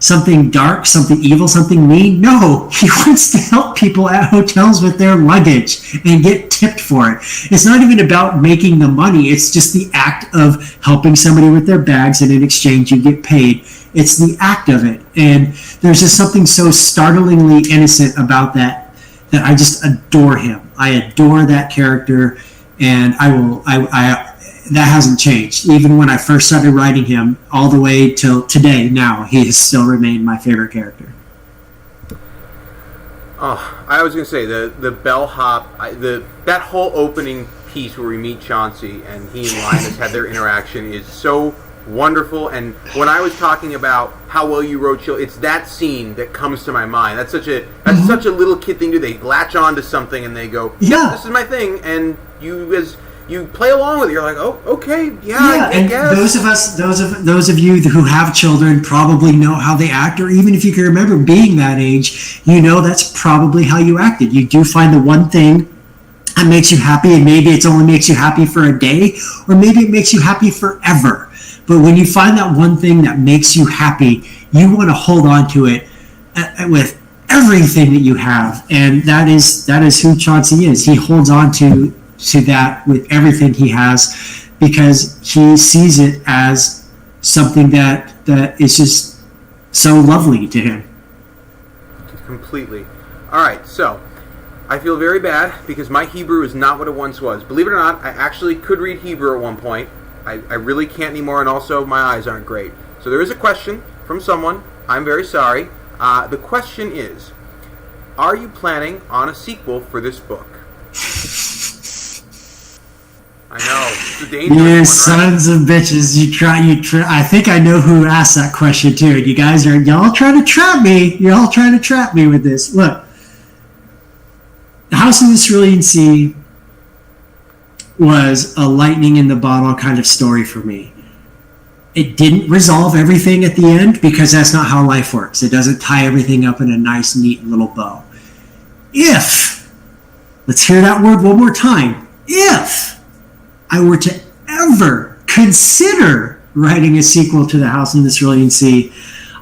something dark, something evil, something mean. No, he wants to help people at hotels with their luggage and get tipped for it. It's not even about making the money. It's just the act of helping somebody with their bags, and in exchange you get paid. It's the act of it. And there's just something so startlingly innocent about that I just adore him. I adore that character, and that hasn't changed. Even when I first started writing him, all the way till today, now, he has still remained my favorite character. Oh, I was going to say, the Bellhop, that whole opening piece where we meet Chauncey and he and Linus had their interaction is so wonderful. And when I was talking about how well you wrote Chill, it's that scene that comes to my mind. That's such a little kid thing to do. They latch on to something and they go, yeah, this is my thing. And you play along with it. You're like, oh, okay, yeah, I guess. Those of you who have children probably know how they act, or even if you can remember being that age, you know that's probably how you acted. You do find the one thing that makes you happy, and maybe it only makes you happy for a day, or maybe it makes you happy forever. But when you find that one thing that makes you happy, you want to hold on to it with everything that you have, and that is who Chauncey is. He holds on to that with everything he has, because he sees it as something that is just so lovely to him. Completely. All right, so I feel very bad because my Hebrew is not what it once was. Believe it or not, I actually could read Hebrew at one point. I really can't anymore, and also my eyes aren't great. So there is a question from someone. I'm very sorry. The question is, are you planning on a sequel for this book? I know. It's a dangerous one, right? Sons of bitches. You try. I think I know who asked that question too. Y'all trying to trap me. You're all trying to trap me with this. Look, The House in the Cerulean Sea was a lightning in the bottle kind of story for me. It didn't resolve everything at the end, because that's not how life works. It doesn't tie everything up in a nice, neat little bow. Let's hear that word one more time. If I were to ever consider writing a sequel to The House in the Cerulean Sea,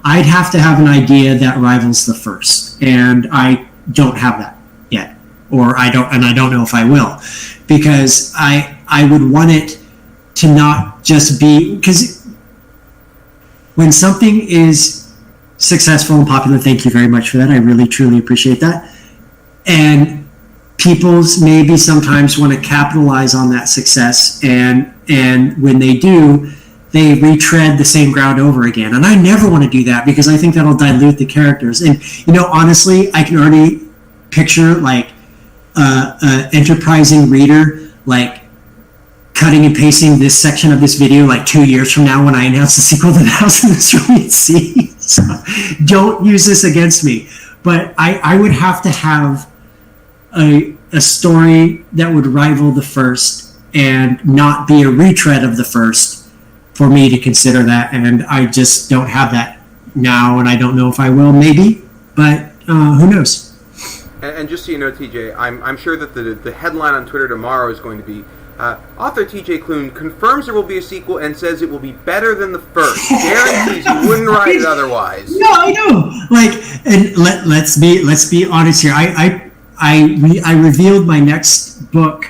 I'd have to have an idea that rivals the first. And I don't have that yet. I don't know if I will. Because I would want it to not just be, because when something is successful and popular, thank you very much for that. I really, truly appreciate that. And people maybe sometimes want to capitalize on that success, and when they do, they retread the same ground over again. And I never want to do that, because I think that'll dilute the characters. And, honestly, I can already picture, like, an enterprising reader, like, cutting and pasting this section of this video like 2 years from now when I announce the sequel to The House in the Cerulean Sea. So don't use this against me. But I would have to have a story that would rival the first and not be a retread of the first for me to consider that. And I just don't have that now, and I don't know if I will, maybe. But who knows? And just so you know, TJ, I'm sure that the headline on Twitter tomorrow is going to be, author TJ Klune confirms there will be a sequel and says it will be better than the first. Guarantees you wouldn't write it otherwise. No, I know. Like, and let's be honest here. I revealed my next book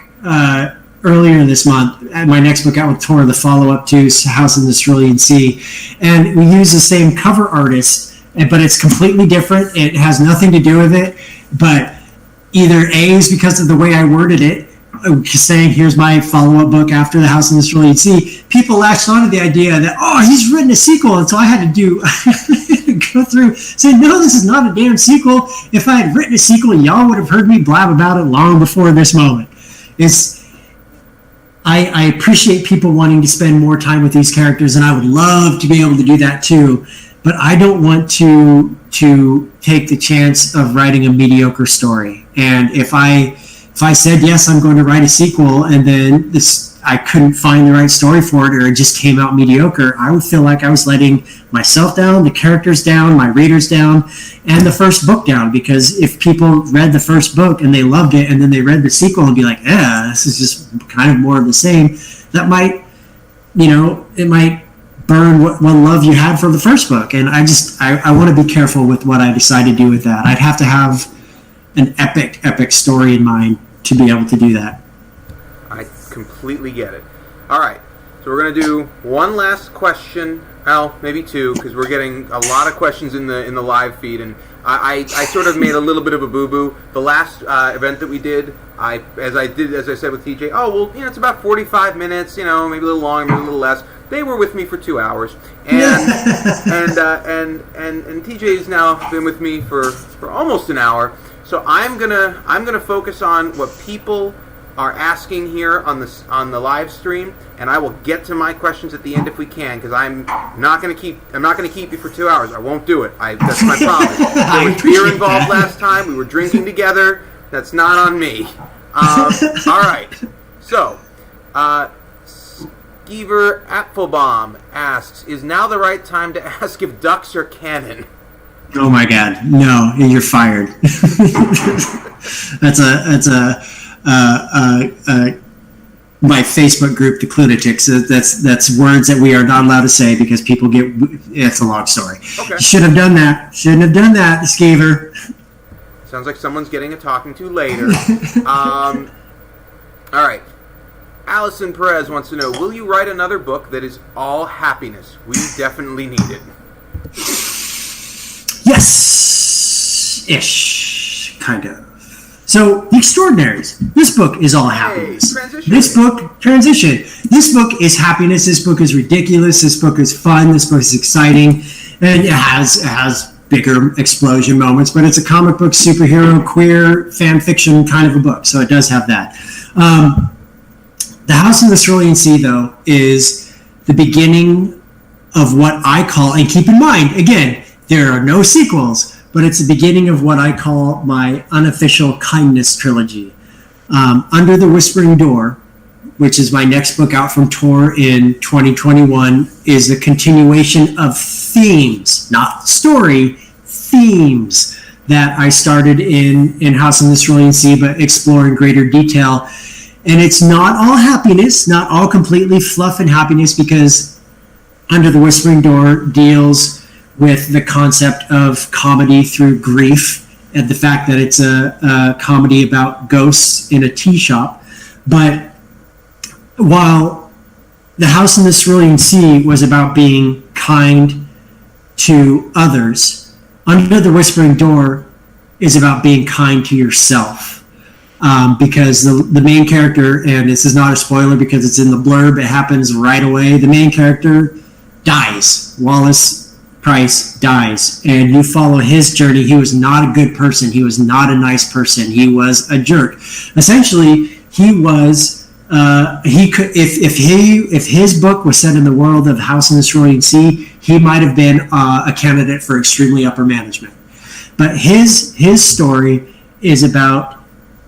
earlier this month. My next book out with Tor, the follow-up to House in the Cerulean Sea, and we use the same cover artist, but it's completely different. It has nothing to do with it. But either A is because of the way I worded it, saying here's my follow-up book after The House in the Cerulean Sea, people latched onto the idea that, he's written a sequel, and so I had to go through, say, no, this is not a damn sequel. If I had written a sequel, y'all would have heard me blab about it long before this moment. I appreciate people wanting to spend more time with these characters, and I would love to be able to do that too, but I don't want to take the chance of writing a mediocre story. And if I said, yes, I'm going to write a sequel, and then I couldn't find the right story for it, or it just came out mediocre, I would feel like I was letting myself down, the characters down, my readers down, and the first book down. Because if people read the first book and they loved it, and then they read the sequel and be like, this is just kind of more of the same, that might, it might burn what love you had for the first book. And I want to be careful with what I decide to do with that. I'd have to have an epic story in mind to be able to do that. I completely get it. All right, so we're going to do one last question. Well, maybe two, because we're getting a lot of questions in the live feed, and I sort of made a little bit of a boo-boo. The last event that we did, as I said with TJ, it's about 45 minutes, maybe a little longer, maybe a little less. They were with me for 2 hours, and TJ's now been with me for almost an hour. So I'm gonna focus on what people are asking here on the live stream, and I will get to my questions at the end if we can, because I'm not gonna keep you for 2 hours. I won't do it. That's my promise. There was beer involved last time. We were drinking together. That's not on me. All right. So, Skeever Apfelbaum asks, "Is now the right time to ask if ducks are canon?" Oh my God, no! You're fired. That's my Facebook group, the Klunatics. That's words that we are not allowed to say because people get. It's a long story. Okay. Should have done that. Shouldn't have done that, Skeever. Sounds like someone's getting a talking to later. All right. Allison Perez wants to know, will you write another book that is all happiness? We definitely need it. Yes-ish, kind of. So, The Extraordinaries. This book is all happiness. Transition. This book, transition. This book is happiness. This book is ridiculous. This book is fun. This book is exciting. And it has bigger explosion moments, but it's a comic book, superhero, queer, fan fiction kind of a book. So it does have that. The House in the Cerulean Sea, though, is the beginning of what I call, and keep in mind, again, there are no sequels, but it's the beginning of what I call my unofficial kindness trilogy. Under the Whispering Door, which is my next book out from Tor in 2021, is the continuation of themes, not story, themes that I started in House in the Cerulean Sea, but explore in greater detail. And it's not all happiness, not all completely fluff and happiness, because Under the Whispering Door deals with the concept of comedy through grief and the fact that it's a comedy about ghosts in a tea shop. But while The House in the Cerulean Sea was about being kind to others, Under the Whispering Door is about being kind to yourself. Because the main character, and this is not a spoiler because it's in the blurb, it happens right away, the main character dies. Wallace Price dies, and you follow his journey. He was not a good person. He was not a nice person. He was a jerk. Essentially, he was he could if his book was set in the world of House in the Cerulean Sea, he might have been a candidate for extremely upper management. But his story is about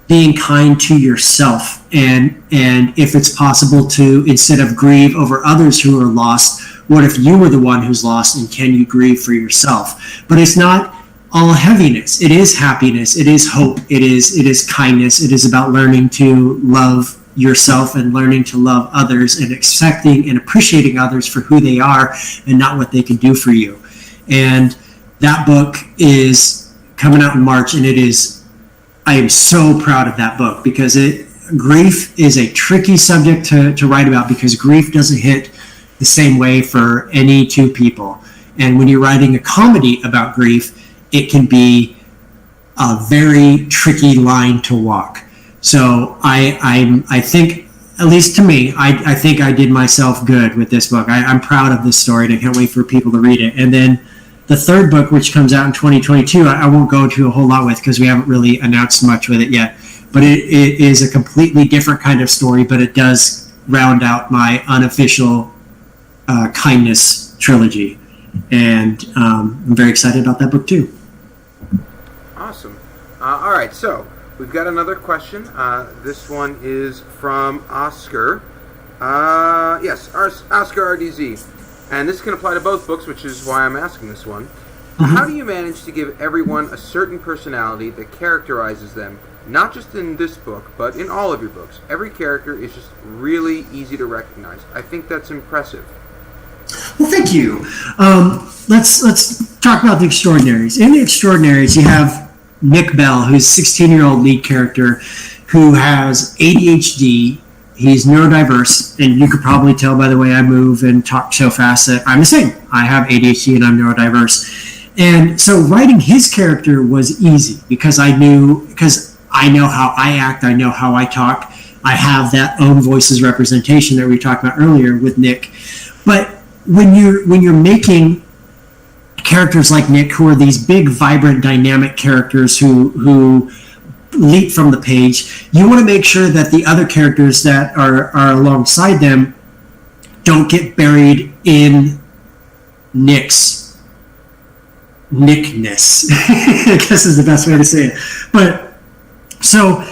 being kind to yourself, and if it's possible to, instead of grieve over others who are lost, what if you were the one who's lost, and can you grieve for yourself? But it's not all heaviness. It is happiness. It is hope. It is kindness. It is about learning to love yourself and learning to love others and accepting and appreciating others for who they are and not what they can do for you. And that book is coming out in March, and I am so proud of that book because grief is a tricky subject to write about, because grief doesn't hit the same way for any two people. And when you're writing a comedy about grief, it can be a very tricky line to walk. So I think, at least to me, I think I did myself good with this book. I'm proud of this story, and I can't wait for people to read it. And then the third book, which comes out in 2022, I won't go into a whole lot with because we haven't really announced much with it yet. But it is a completely different kind of story, but it does round out my unofficial kindness trilogy. And I'm very excited about that book too. Awesome. All right, so we've got another question. This one is from Oscar. Yes, Oscar RDZ. And this can apply to both books, which is why I'm asking this one. Mm-hmm. How do you manage to give everyone a certain personality that characterizes them, not just in this book, but in all of your books? Every character is just really easy to recognize. I think that's impressive. Well, Thank you. Let's talk about the Extraordinaries. In the Extraordinaries, you have Nick Bell, who's a 16-year-old lead character who has ADHD. He's neurodiverse, and you could probably tell by the way I move and talk so fast that I'm the same. I have ADHD and I'm neurodiverse. And so writing his character was easy because I know how I act, I know how I talk. I have that own voices representation that we talked about earlier with Nick. But when you're making characters like Nick, who are these big, vibrant, dynamic characters who leap from the page, you want to make sure that the other characters that are alongside them don't get buried in Nickness. I guess is the best way to say it. But so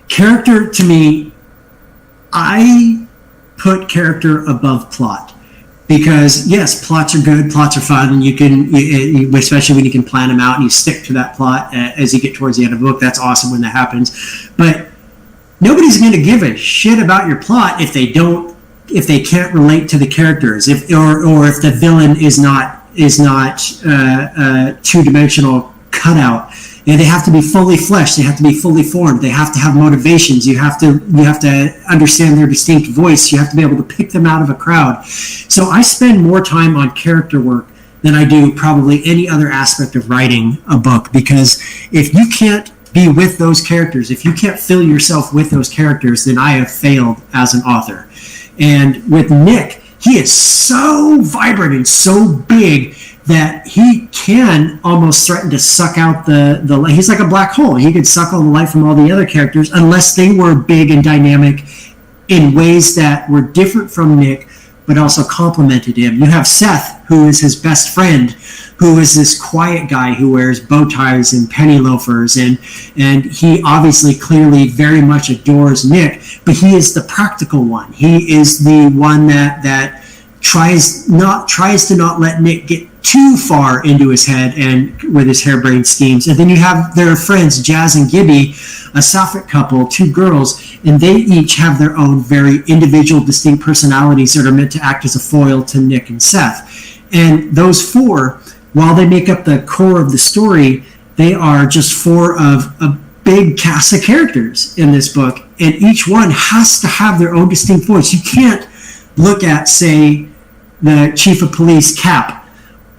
character, to me, I put character above plot. Because yes, plots are good, plots are fun, and you can, especially when you can plan them out and you stick to that plot as you get towards the end of the book. That's awesome when that happens. But nobody's going to give a shit about your plot if they can't relate to the characters, or if the villain is not two-dimensional cutout. They have to be fully fleshed. They have to be fully formed. They have to have motivations. You have to understand their distinct voice. You have to be able to pick them out of a crowd. So I spend more time on character work than I do probably any other aspect of writing a book, because if you can't be with those characters, if you can't fill yourself with those characters, then I have failed as an author. And with Nick, he is so vibrant and so big that he can almost threaten to suck out the light. He's like a black hole. He could suck all the light from all the other characters unless they were big and dynamic in ways that were different from Nick, but also complemented him. You have Seth, who is his best friend, who is this quiet guy who wears bow ties and penny loafers, and he obviously clearly very much adores Nick, but he is the practical one. He is the one that tries to not let Nick get too far into his head and with his harebrained schemes. And then you have their friends, Jazz and Gibby, a Sapphic couple, two girls, and they each have their own very individual, distinct personalities that are meant to act as a foil to Nick and Seth. And those four, while they make up the core of the story, they are just four of a big cast of characters in this book, and each one has to have their own distinct voice. You can't look at, say, the chief of police, Cap,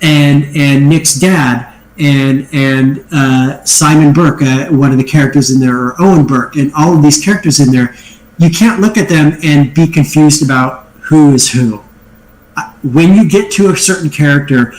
and Nick's dad, and Simon Burke, one of the characters in there, or Owen Burke, and all of these characters in there. You can't look at them and be confused about who is who. When you get to a certain character,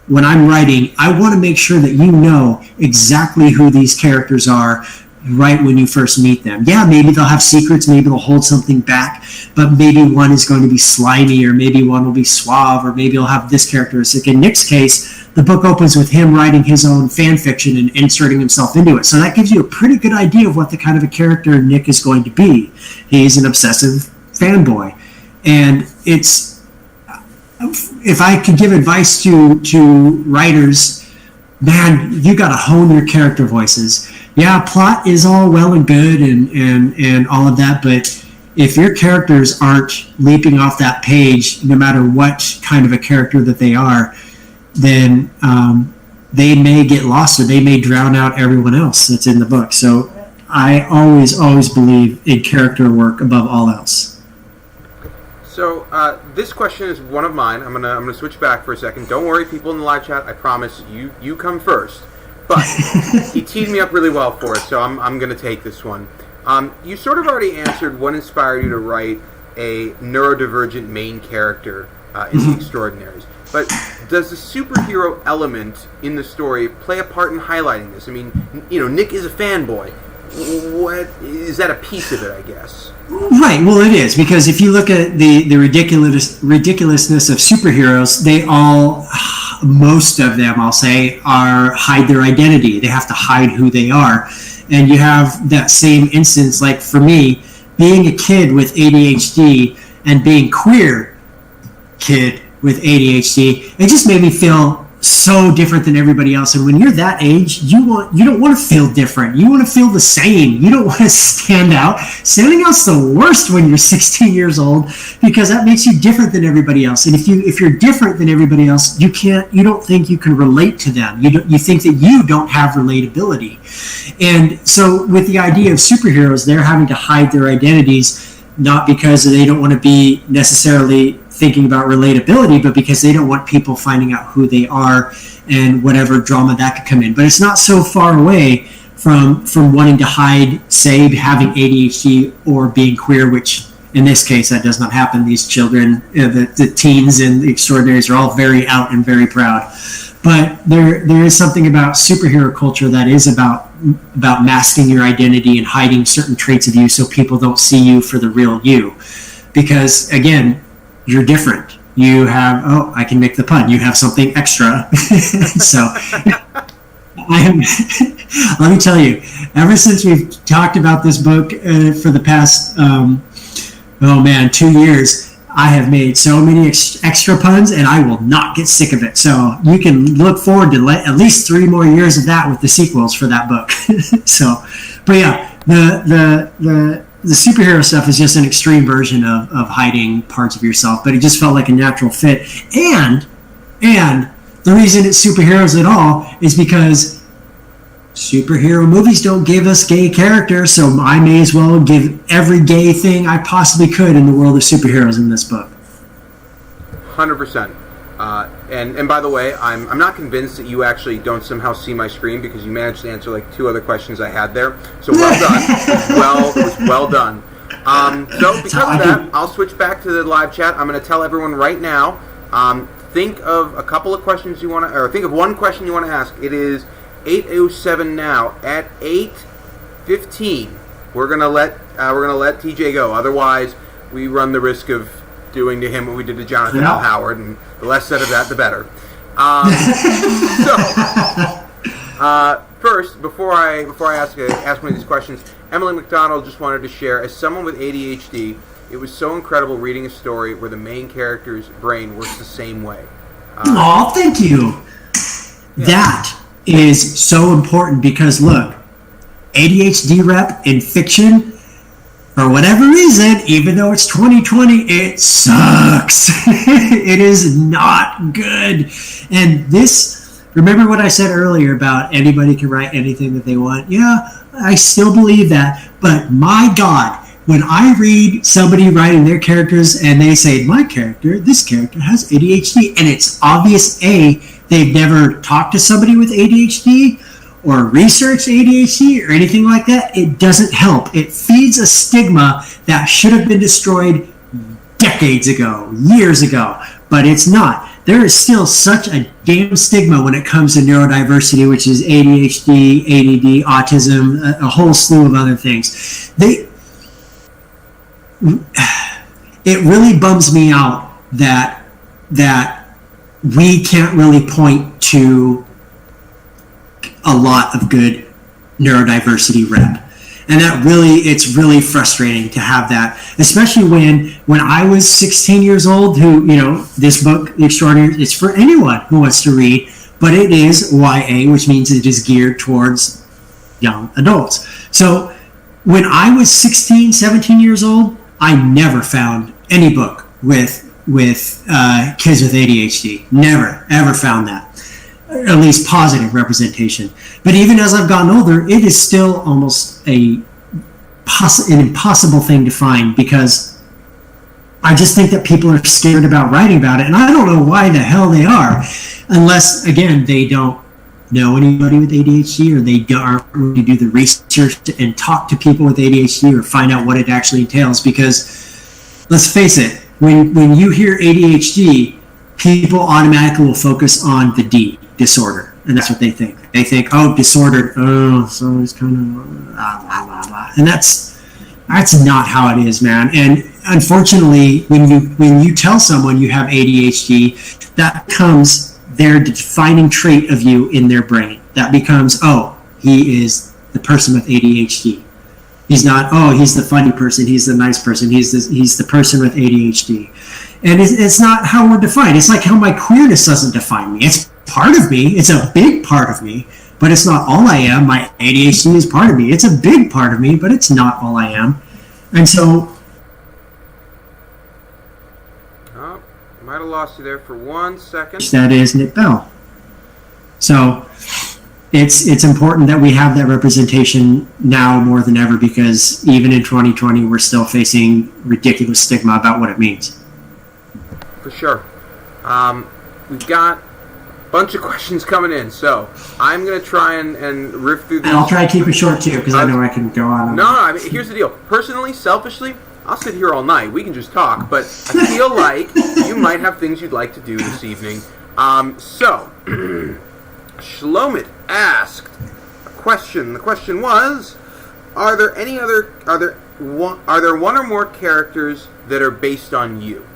when I'm writing, I want to make sure that you know exactly who these characters are right when you first meet them. Yeah, maybe they'll have secrets, maybe they'll hold something back, but maybe one is going to be slimy, or maybe one will be suave, or maybe he'll have this characteristic. In Nick's case, the book opens with him writing his own fan fiction and inserting himself into it. So that gives you a pretty good idea of what the kind of a character Nick is going to be. He's an obsessive fanboy. And it's, if I could give advice to writers, man, you got to hone your character voices. Yeah, plot is all well and good and all of that, but if your characters aren't leaping off that page, no matter what kind of a character that they are, then they may get lost, or they may drown out everyone else that's in the book. So I always believe in character work above all else. So this question is one of mine. I'm gonna switch back for a second. Don't worry, people in the live chat. I promise you come first. But he teed me up really well for it, so I'm going to take this one. You sort of already answered what inspired you to write a neurodivergent main character in The Extraordinaries. But does the superhero element in the story play a part in highlighting this? I mean, Nick is a fanboy. What is that a piece of it, I guess? Right. Well, it is, because if you look at the ridiculousness of superheroes, they all, most of them, I'll say, hide their identity. They have to hide who they are. And you have that same instance, like for me, being a kid with ADHD and being queer kid with ADHD, it just made me feel so different than everybody else. And when you're that age, you don't want to feel different. You want to feel the same. You don't want to stand out. Standing out's the worst when you're 16 years old, because that makes you different than everybody else. And if you're different than everybody else, you don't think you can relate to them. You think that you don't have relatability. And so with the idea of superheroes, they're having to hide their identities, not because they don't want to be necessarily thinking about relatability, but because they don't want people finding out who they are and whatever drama that could come in. But it's not so far away from wanting to hide, say, having ADHD or being queer, which in this case that does not happen. These children, the teens and the extraordinaries, are all very out and very proud. But there is something about superhero culture that is about masking your identity and hiding certain traits of you so people don't see you for the real you. Because again, you're different. You have, I can make the pun. You have something extra. So let me tell you, ever since we've talked about this book for the past, 2 years, I have made so many extra puns, and I will not get sick of it. So you can look forward to at least 3 more years of that with the sequels for that book. So, but yeah, the superhero stuff is just an extreme version of hiding parts of yourself, but it just felt like a natural fit. And the reason it's superheroes at all is because superhero movies don't give us gay characters, so I may as well give every gay thing I possibly could in the world of superheroes in this book. 100%. And by the way, I'm not convinced that you actually don't somehow see my screen, because you managed to answer like 2 other questions I had there. So well done. It was well done. So because of that, I'll switch back to the live chat. I'm going to tell everyone right now, think of a couple of questions you want to, or think of one question you want to ask. It is 8:07 now. At 8:15, we're gonna let TJ go. Otherwise, we run the risk of doing to him what we did to Jonathan L. Howard, and the less said of that, the better. First, before I ask one of these questions, Emily McDonald just wanted to share, as someone with ADHD, it was so incredible reading a story where the main character's brain works the same way. Thank you. Yeah. That is so important, because look, ADHD rep in fiction, for whatever reason, even though it's 2020, it sucks. It is not good. And this, remember what I said earlier about anybody can write anything that they want? Yeah, I still believe that. But my God, when I read somebody writing their characters and they say, this character has ADHD, and it's obvious, they've never talked to somebody with ADHD or researched ADHD or anything like that, it doesn't help. It feeds a stigma that should have been destroyed decades ago, years ago, but it's not. There is still such a damn stigma when it comes to neurodiversity, which is ADHD, ADD, autism, a whole slew of other things. It really bums me out that we can't really point to a lot of good neurodiversity rep. And it's really frustrating to have that, especially when I was 16 years old, this book, The Extraordinary, it's for anyone who wants to read, but it is YA, which means it is geared towards young adults. So when I was 16, 17 years old, I never found any book with kids with ADHD. Never, ever found that. At least positive representation. But even as I've gotten older, it is still almost an impossible thing to find, because I just think that people are scared about writing about it, and I don't know why the hell they are, unless, again, they don't know anybody with ADHD, or they aren't really do the research and talk to people with ADHD or find out what it actually entails. Because let's face it, when you hear ADHD, people automatically will focus on the D, disorder, and that's what they think. They think, disordered, so it's kind of blah, blah, blah, blah. And that's not how it is, man. And unfortunately, when you tell someone you have ADHD, that becomes their defining trait of you in their brain. That becomes, he is the person with ADHD. He's not, he's the funny person, he's the nice person, he's the person with ADHD. And it's not how we're defined. It's like how my queerness doesn't define me. It's part of me. It's a big part of me, but it's not all I am. My ADHD is part of me. It's a big part of me, but it's not all I am. And so, oh, might have lost you there for 1 second. that is Nick Bell. So it's important that we have that representation now more than ever, because even in 2020, we're still facing ridiculous stigma about what it means. For sure. We've got a bunch of questions coming in, so I'm going to try and riff through these. And I'll try to keep it short, too, because I know I can go on. No, I mean, here's the deal. Personally, selfishly, I'll sit here all night. We can just talk, but I feel like you might have things you'd like to do this evening. So, Shlomit asked a question. The question was, are there one or more characters that are based on you?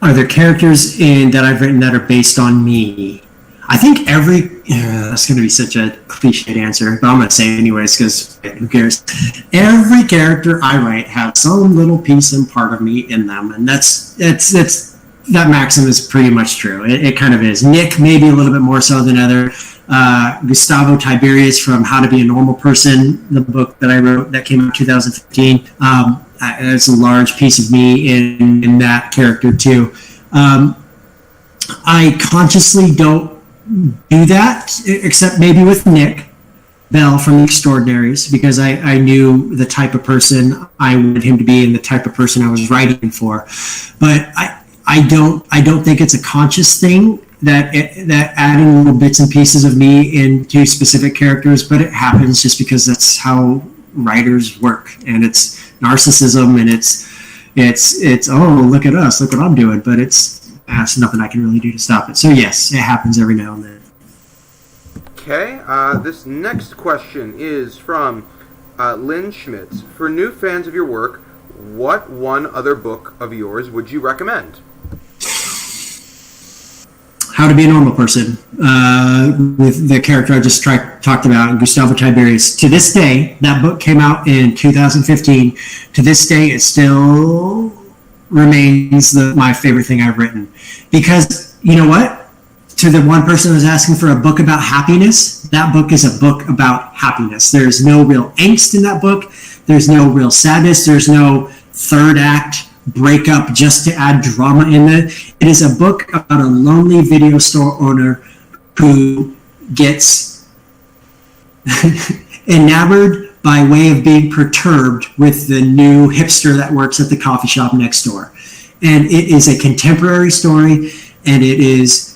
Are there characters that I've written that are based on me? I think that's going to be such a cliched answer, but I'm going to say it anyways, because who cares? Every character I write has some little piece and part of me in them, and that maxim is pretty much true. It kind of is. Nick, maybe a little bit more so than other. Gustavo Tiberius from How to Be a Normal Person, the book that I wrote that came out in 2015. There's a large piece of me in that character too. I consciously don't do that, except maybe with Nick Bell from The Extraordinaries, because I knew the type of person I wanted him to be and the type of person I was writing for. But I don't think it's a conscious thing that adding little bits and pieces of me into specific characters, but it happens just because that's how writers work, and it's narcissism, and it's oh, look at us, look what I'm doing, but it's nothing I can really do to stop it. So yes, it happens every now and then. Okay, this next question is from Lynn Schmitz. For new fans of your work, what one other book of yours would you recommend? How to Be a Normal Person, with the character I just talked about, Gustavo Tiberius. To this day, that book came out in 2015. To this day, it still remains my favorite thing I've written. Because, you know what? To the one person who was asking for a book about happiness, that book is a book about happiness. There's no real angst in that book. There's no real sadness. There's no third act breakup just to add drama in there. It is a book about a lonely video store owner who gets enamored by way of being perturbed with the new hipster that works at the coffee shop next door. And it is a contemporary story, and it is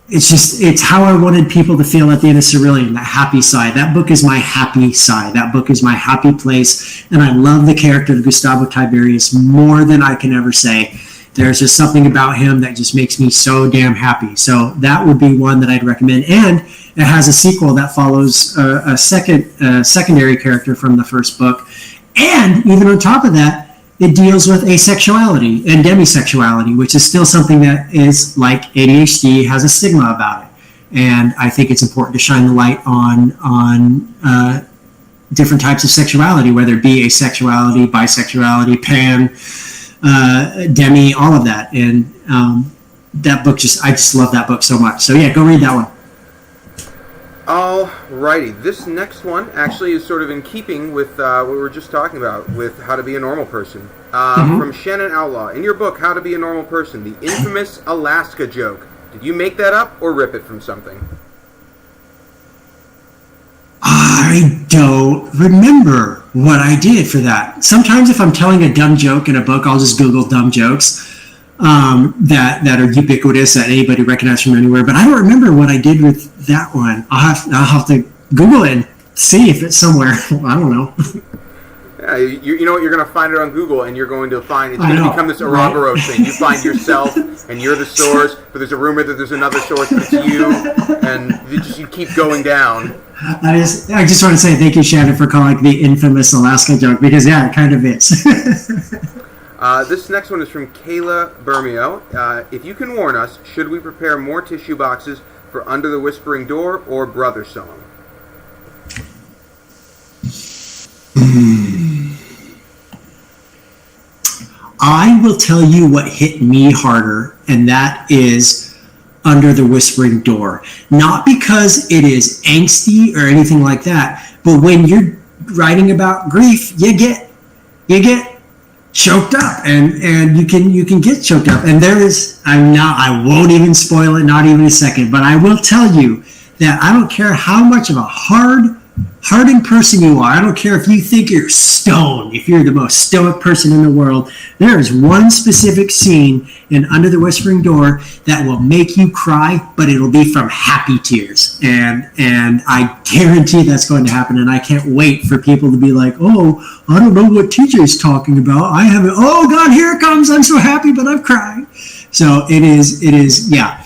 it's how I wanted people to feel at the end of Cerulean, that happy side. That book is my happy side. That book is my happy place. And I love the character of Gustavo Tiberius more than I can ever say. There's just something about him that just makes me so damn happy. So that would be one that I'd recommend. And it has a sequel that follows a secondary character from the first book. And even on top of that, it deals with asexuality and demisexuality, which is still something that is, like ADHD, has a stigma about it. And I think it's important to shine the light on different types of sexuality, whether it be asexuality, bisexuality, pan, demi, all of that. And that book I just love that book so much. So yeah, go read that one. Alrighty, this next one actually is sort of in keeping with what we were just talking about, with How to Be a Normal Person. From Shannon Outlaw. In your book, How to Be a Normal Person, the infamous Alaska joke. Did you make that up or rip it from something? I don't remember what I did for that. Sometimes if I'm telling a dumb joke in a book, I'll just Google dumb jokes that are ubiquitous, that anybody recognizes from anywhere. But I don't remember what I did with that one. I'll have to Google it and see if it's somewhere. I don't know. Yeah, you know what? You're going to find it on Google, and you're going to find it's going to become this Ouroboros thing. You find yourself, and you're the source, but there's a rumor that there's another source, but it's you, and you keep going down. I just want to say thank you, Shannon, for calling the infamous Alaska joke, because yeah, it kind of is. This next one is from Kayla Bermeo. If you can warn us, should we prepare more tissue boxes for Under the Whispering Door or Brother Song? I will tell you what hit me harder, and that is Under the Whispering Door. Not because it is angsty or anything like that, but when you're writing about grief, you get choked up, and you can get choked up. And I won't even spoil it, not even a second, but I will tell you that I don't care how much of a hardened person you are. I don't care if you think you're stoned, if you're the most stoic person in the world. There is one specific scene in Under the Whispering Door that will make you cry, but it'll be from happy tears. And I guarantee that's going to happen. And I can't wait for people to be like, oh, I don't know what TJ's talking about. I haven't, oh God, here it comes. I'm so happy, but I'm crying. So it is, yeah.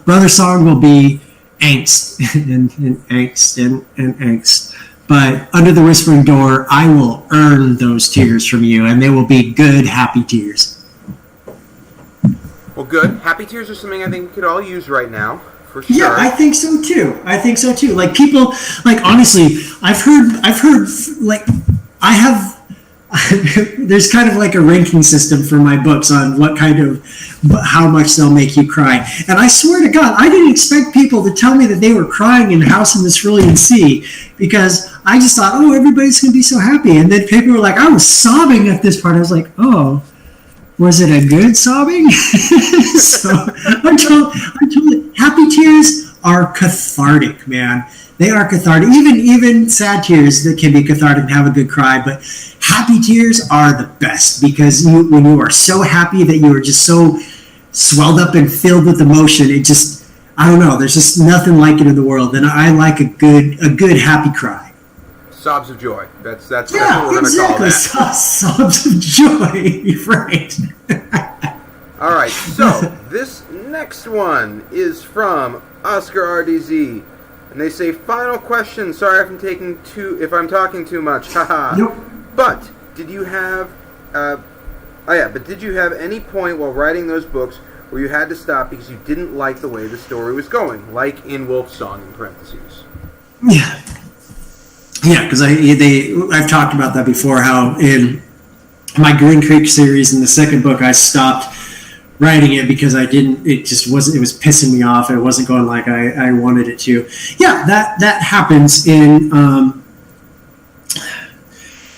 Brother Song will be angst and angst. But Under the Whispering Door, I will earn those tears from you, and they will be good, happy tears. Well, good. Happy tears are something I think we could all use right now, for sure. Yeah, I think so too. Like people, like honestly, I've heard, like I have. There's kind of like a ranking system for my books on how much they'll make you cry. And I swear to God, I didn't expect people to tell me that they were crying in House in the Cerulean Sea, because I just thought, oh, everybody's going to be so happy. And then people were like, I was sobbing at this part. I was like, oh, was it a good sobbing? So I'm told happy tears are cathartic, man. They are cathartic. Even sad tears that can be cathartic and have a good cry, but happy tears are the best, because when you are so happy that you are just so swelled up and filled with emotion, it just, I don't know, there's just nothing like it in the world. And I like a good happy cry. Sobs of joy. That's what we're going to call that. Sobs of joy. Right. All right. So this next one is from Oscar RDZ. And they say, final question. Sorry if I'm talking too much. Haha. Nope. But did you have any point while writing those books where you had to stop because you didn't like the way the story was going, like in Wolf's Song in parentheses? Yeah. Yeah, because I've talked about that before, how in my Green Creek series in the second book I stopped writing it because it was pissing me off. It wasn't going like I wanted it to. Yeah, that happens in,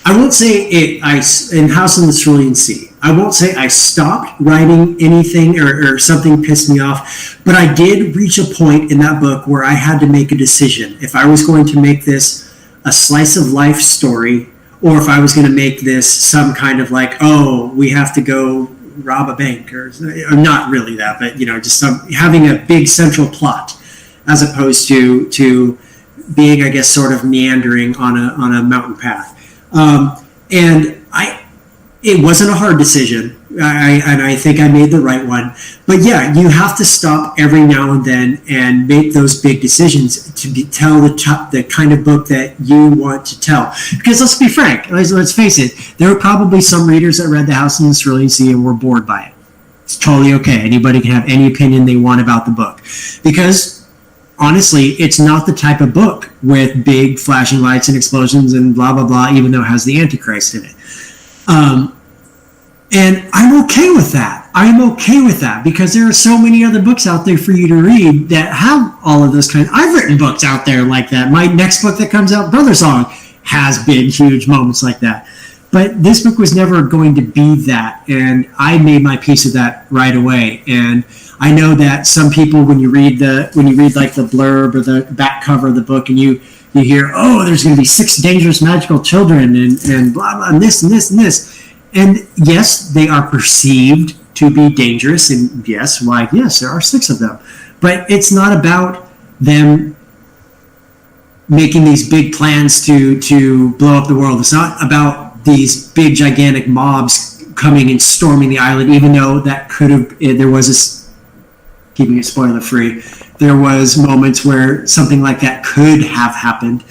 I won't say in House on the Cerulean Sea. I won't say I stopped writing anything or something pissed me off, but I did reach a point in that book where I had to make a decision. If I was going to make this a slice of life story, or if I was going to make this some kind of like, oh, we have to go rob a bank, or not really that, but just having a big central plot, as opposed to being, I guess, sort of meandering on a mountain path. And it wasn't a hard decision. I think I made the right one. But yeah, you have to stop every now and then and make those big decisions to tell the kind of book that you want to tell. Because let's be frank, let's face it, there were probably some readers that read The House in the Cerulean Sea and were bored by it. It's totally okay. Anybody can have any opinion they want about the book. Because honestly, it's not the type of book with big flashing lights and explosions and blah, blah, blah, even though it has the Antichrist in it. And I'm okay with that. Because there are so many other books out there for you to read that have all of those kinds. I've written books out there like that. My next book that comes out, Brother Song, has been huge moments like that. But this book was never going to be that, and I made my peace with that right away. And I know that some people, when you read like the blurb or the back cover of the book, and you hear, oh, there's going to be 6 dangerous magical children and blah blah and this and this and this. And yes, they are perceived to be dangerous, and yes, there are 6 of them. But it's not about them making these big plans to blow up the world. It's not about these big, gigantic mobs coming and storming the island, even though that there was this, keeping it spoiler free, there was moments where something like that could have happened.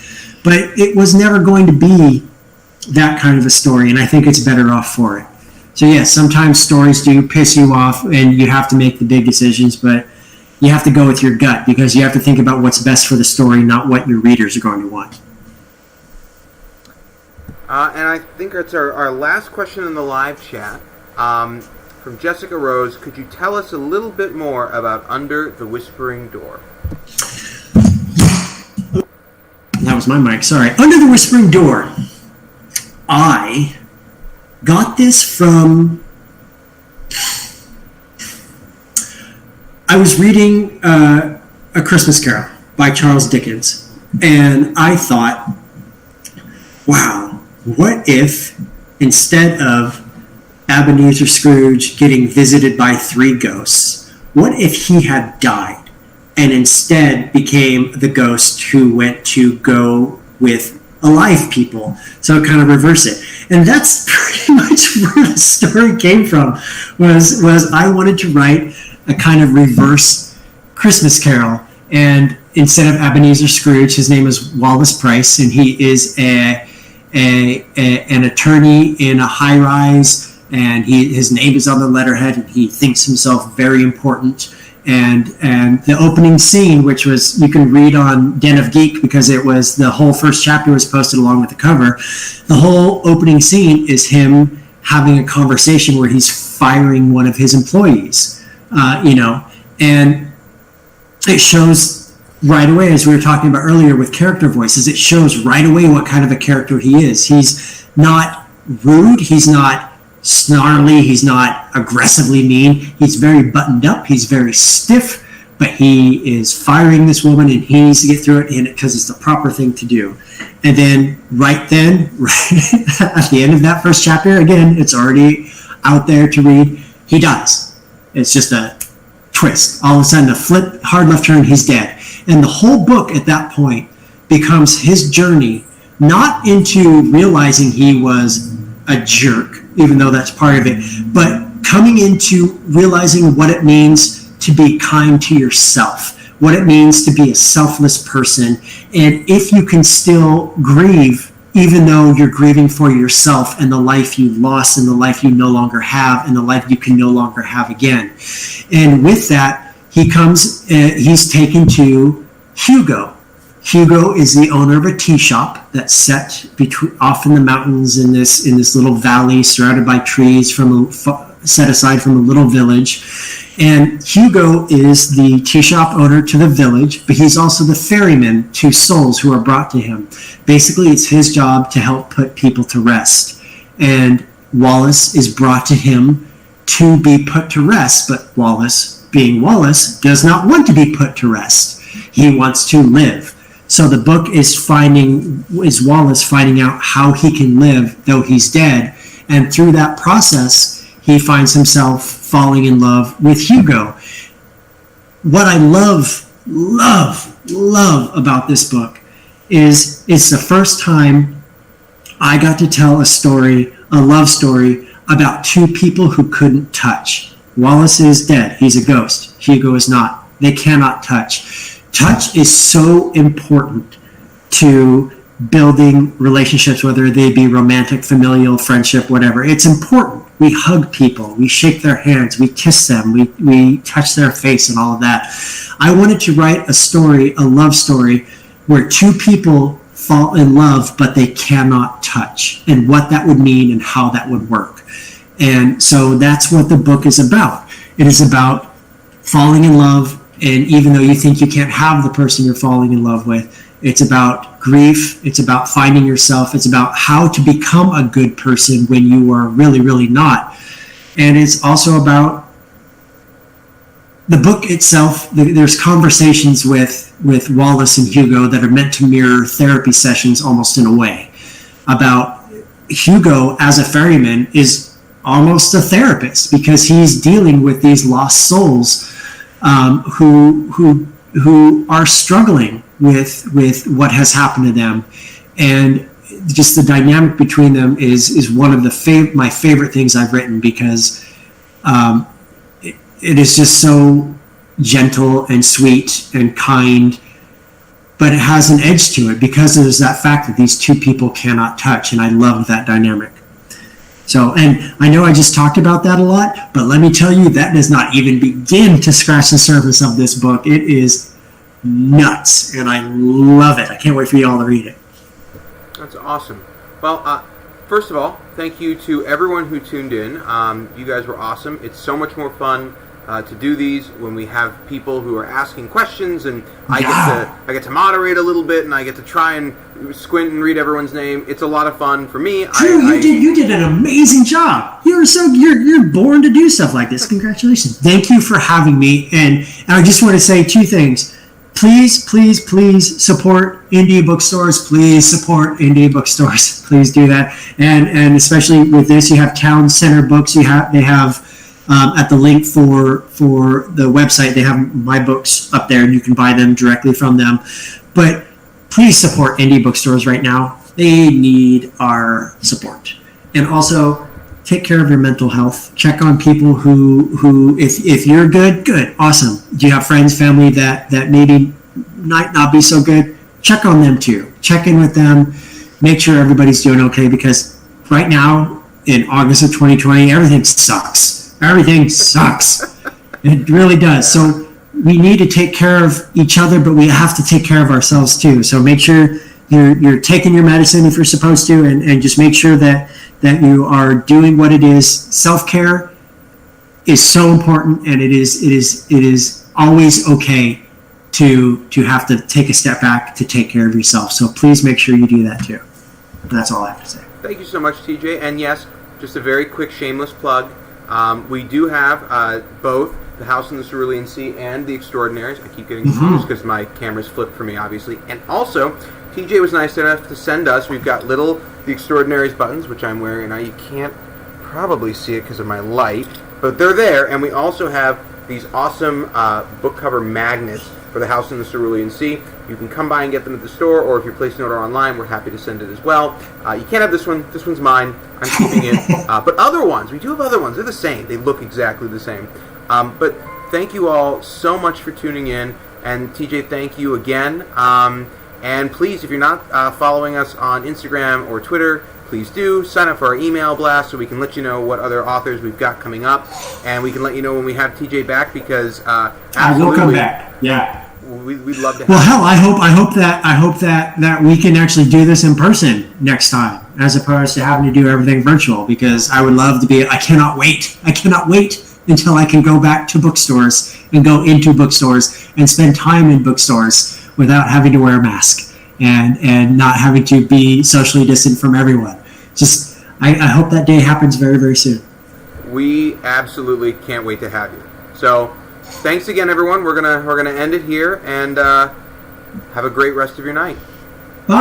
But it was never going to be that kind of a story, and I think it's better off for it. So yes, sometimes stories do piss you off and you have to make the big decisions, but you have to go with your gut, because you have to think about what's best for the story, not what your readers are going to want. And I think it's our last question in the live chat. From Jessica Rose, could you tell us a little bit more about Under the Whispering Door? That was my mic, sorry. Under the Whispering Door. I got this from... I was reading A Christmas Carol by Charles Dickens, and I thought, wow, what if instead of Ebenezer Scrooge getting visited by 3 ghosts, what if he had died and instead became the ghost who went to go with alive people? So kind of reverse it. And that's pretty much where the story came from, was I wanted to write a kind of reverse Christmas Carol. And instead of Ebenezer Scrooge, his name is Wallace Price, and he is an attorney in a high-rise, and his name is on the letterhead, and he thinks himself very important. And the opening scene, which was, you can read on Den of Geek because it was, the whole first chapter was posted along with the cover. The whole opening scene is him having a conversation where he's firing one of his employees, and it shows right away, as we were talking about earlier with character voices, it shows right away what kind of a character he is. He's not rude, he's not snarly, he's not aggressively mean, he's very buttoned up, he's very stiff, but he is firing this woman and he needs to get through it because it's the proper thing to do. And then right at the end of that first chapter, again, it's already out there to read, he dies. It's just a twist. All of a sudden, a flip, hard left turn, he's dead. And the whole book at that point becomes his journey, not into realizing he was a jerk, even though that's part of it, but coming into realizing what it means to be kind to yourself, what it means to be a selfless person, and if you can still grieve, even though you're grieving for yourself and the life you lost and the life you no longer have and the life you can no longer have again. And with that, he's taken to Hugo. Hugo is the owner of a tea shop that's set off in the mountains in this little valley surrounded by trees set aside from a little village. And Hugo is the tea shop owner to the village, but he's also the ferryman to souls who are brought to him. Basically, it's his job to help put people to rest. And Wallace is brought to him to be put to rest, but Wallace, being Wallace, does not want to be put to rest. He wants to live. So the book is Wallace finding out how he can live though he's dead. And through that process, he finds himself falling in love with Hugo. What I love about this book is it's the first time I got to tell a love story about 2 people who couldn't touch. Wallace is dead. He's a ghost. Hugo is not. They cannot touch. Touch is so important to building relationships, whether they be romantic, familial, friendship, whatever. It's important. We hug people, we shake their hands, we kiss them, we touch their face and all of that. I wanted to write a love story, where 2 people fall in love, but they cannot touch, and what that would mean and how that would work. And so that's what the book is about. It is about falling in love, and even though you think you can't have the person you're falling in love with, it's about grief, it's about finding yourself, it's about how to become a good person when you are really, really not. And it's also about the book itself. There's conversations with Wallace and Hugo that are meant to mirror therapy sessions almost in a way. About Hugo as a ferryman is almost a therapist because he's dealing with these lost souls who are struggling with what has happened to them, and just the dynamic between them is one of my favorite things I've written, because it is just so gentle and sweet and kind, but it has an edge to it because there's that fact that these 2 people cannot touch, and I love that dynamic. So, and I know I just talked about that a lot, but let me tell you, that does not even begin to scratch the surface of this book. It is nuts, and I love it. I can't wait for you all to read it. That's awesome. Well, first of all, thank you to everyone who tuned in. You guys were awesome. It's so much more fun to do these when we have people who are asking questions, and I get to moderate a little bit, and I get to try and squint and read everyone's name. It's a lot of fun for me. Drew, you did an amazing job. You're born to do stuff like this. Congratulations. Thank you for having me. And I just want to say two things. Please support indie bookstores. Please support indie bookstores. Please do that. And especially with this, you have Town Center Books. They have at the link for the website, they have my books up there, and you can buy them directly from them. But please support indie bookstores right now. They need our support. And also, take care of your mental health. Check on people who if you're good, awesome. Do you have friends, family that maybe might not be so good? Check on them too. Check in with them. Make sure everybody's doing okay, because right now, in August of 2020, everything sucks. Everything sucks. It really does. So we need to take care of each other, but we have to take care of ourselves too. So make sure you're taking your medicine if you're supposed to, and just make sure that you are doing what it is. Self-care is so important, and it is always okay to have to take a step back to take care of yourself. So please make sure you do that too. That's all I have to say. Thank you so much, TJ. And yes, just a very quick shameless plug. We do have both The House in the Cerulean Sea and The Extraordinaries. I keep getting confused because my camera's flipped for me, obviously. And also, TJ was nice enough to send us, we've got little The Extraordinaries buttons, which I'm wearing now. You can't probably see it because of my light, but they're there. And we also have these awesome book cover magnets for The House in the Cerulean Sea. You can come by and get them at the store, or if you place an order online, we're happy to send it as well. You can't have this one. This one's mine. I'm keeping it. But other ones, we do have other ones. They're the same. They look exactly the same. But thank you all so much for tuning in. And TJ, thank you again. And please, if you're not following us on Instagram or Twitter, please do sign up for our email blast so we can let you know what other authors we've got coming up, and we can let you know when we have TJ back, because I will come back. Yeah. We'd love to have Well, hell, I hope that we can actually do this in person next time, as opposed to having to do everything virtual, because I would love to be. I cannot wait until I can go back to bookstores and go into bookstores and spend time in bookstores without having to wear a mask and not having to be socially distant from everyone. Just, I hope that day happens very, very soon. We absolutely can't wait to have you. So, thanks again, everyone. We're gonna end it here, and have a great rest of your night.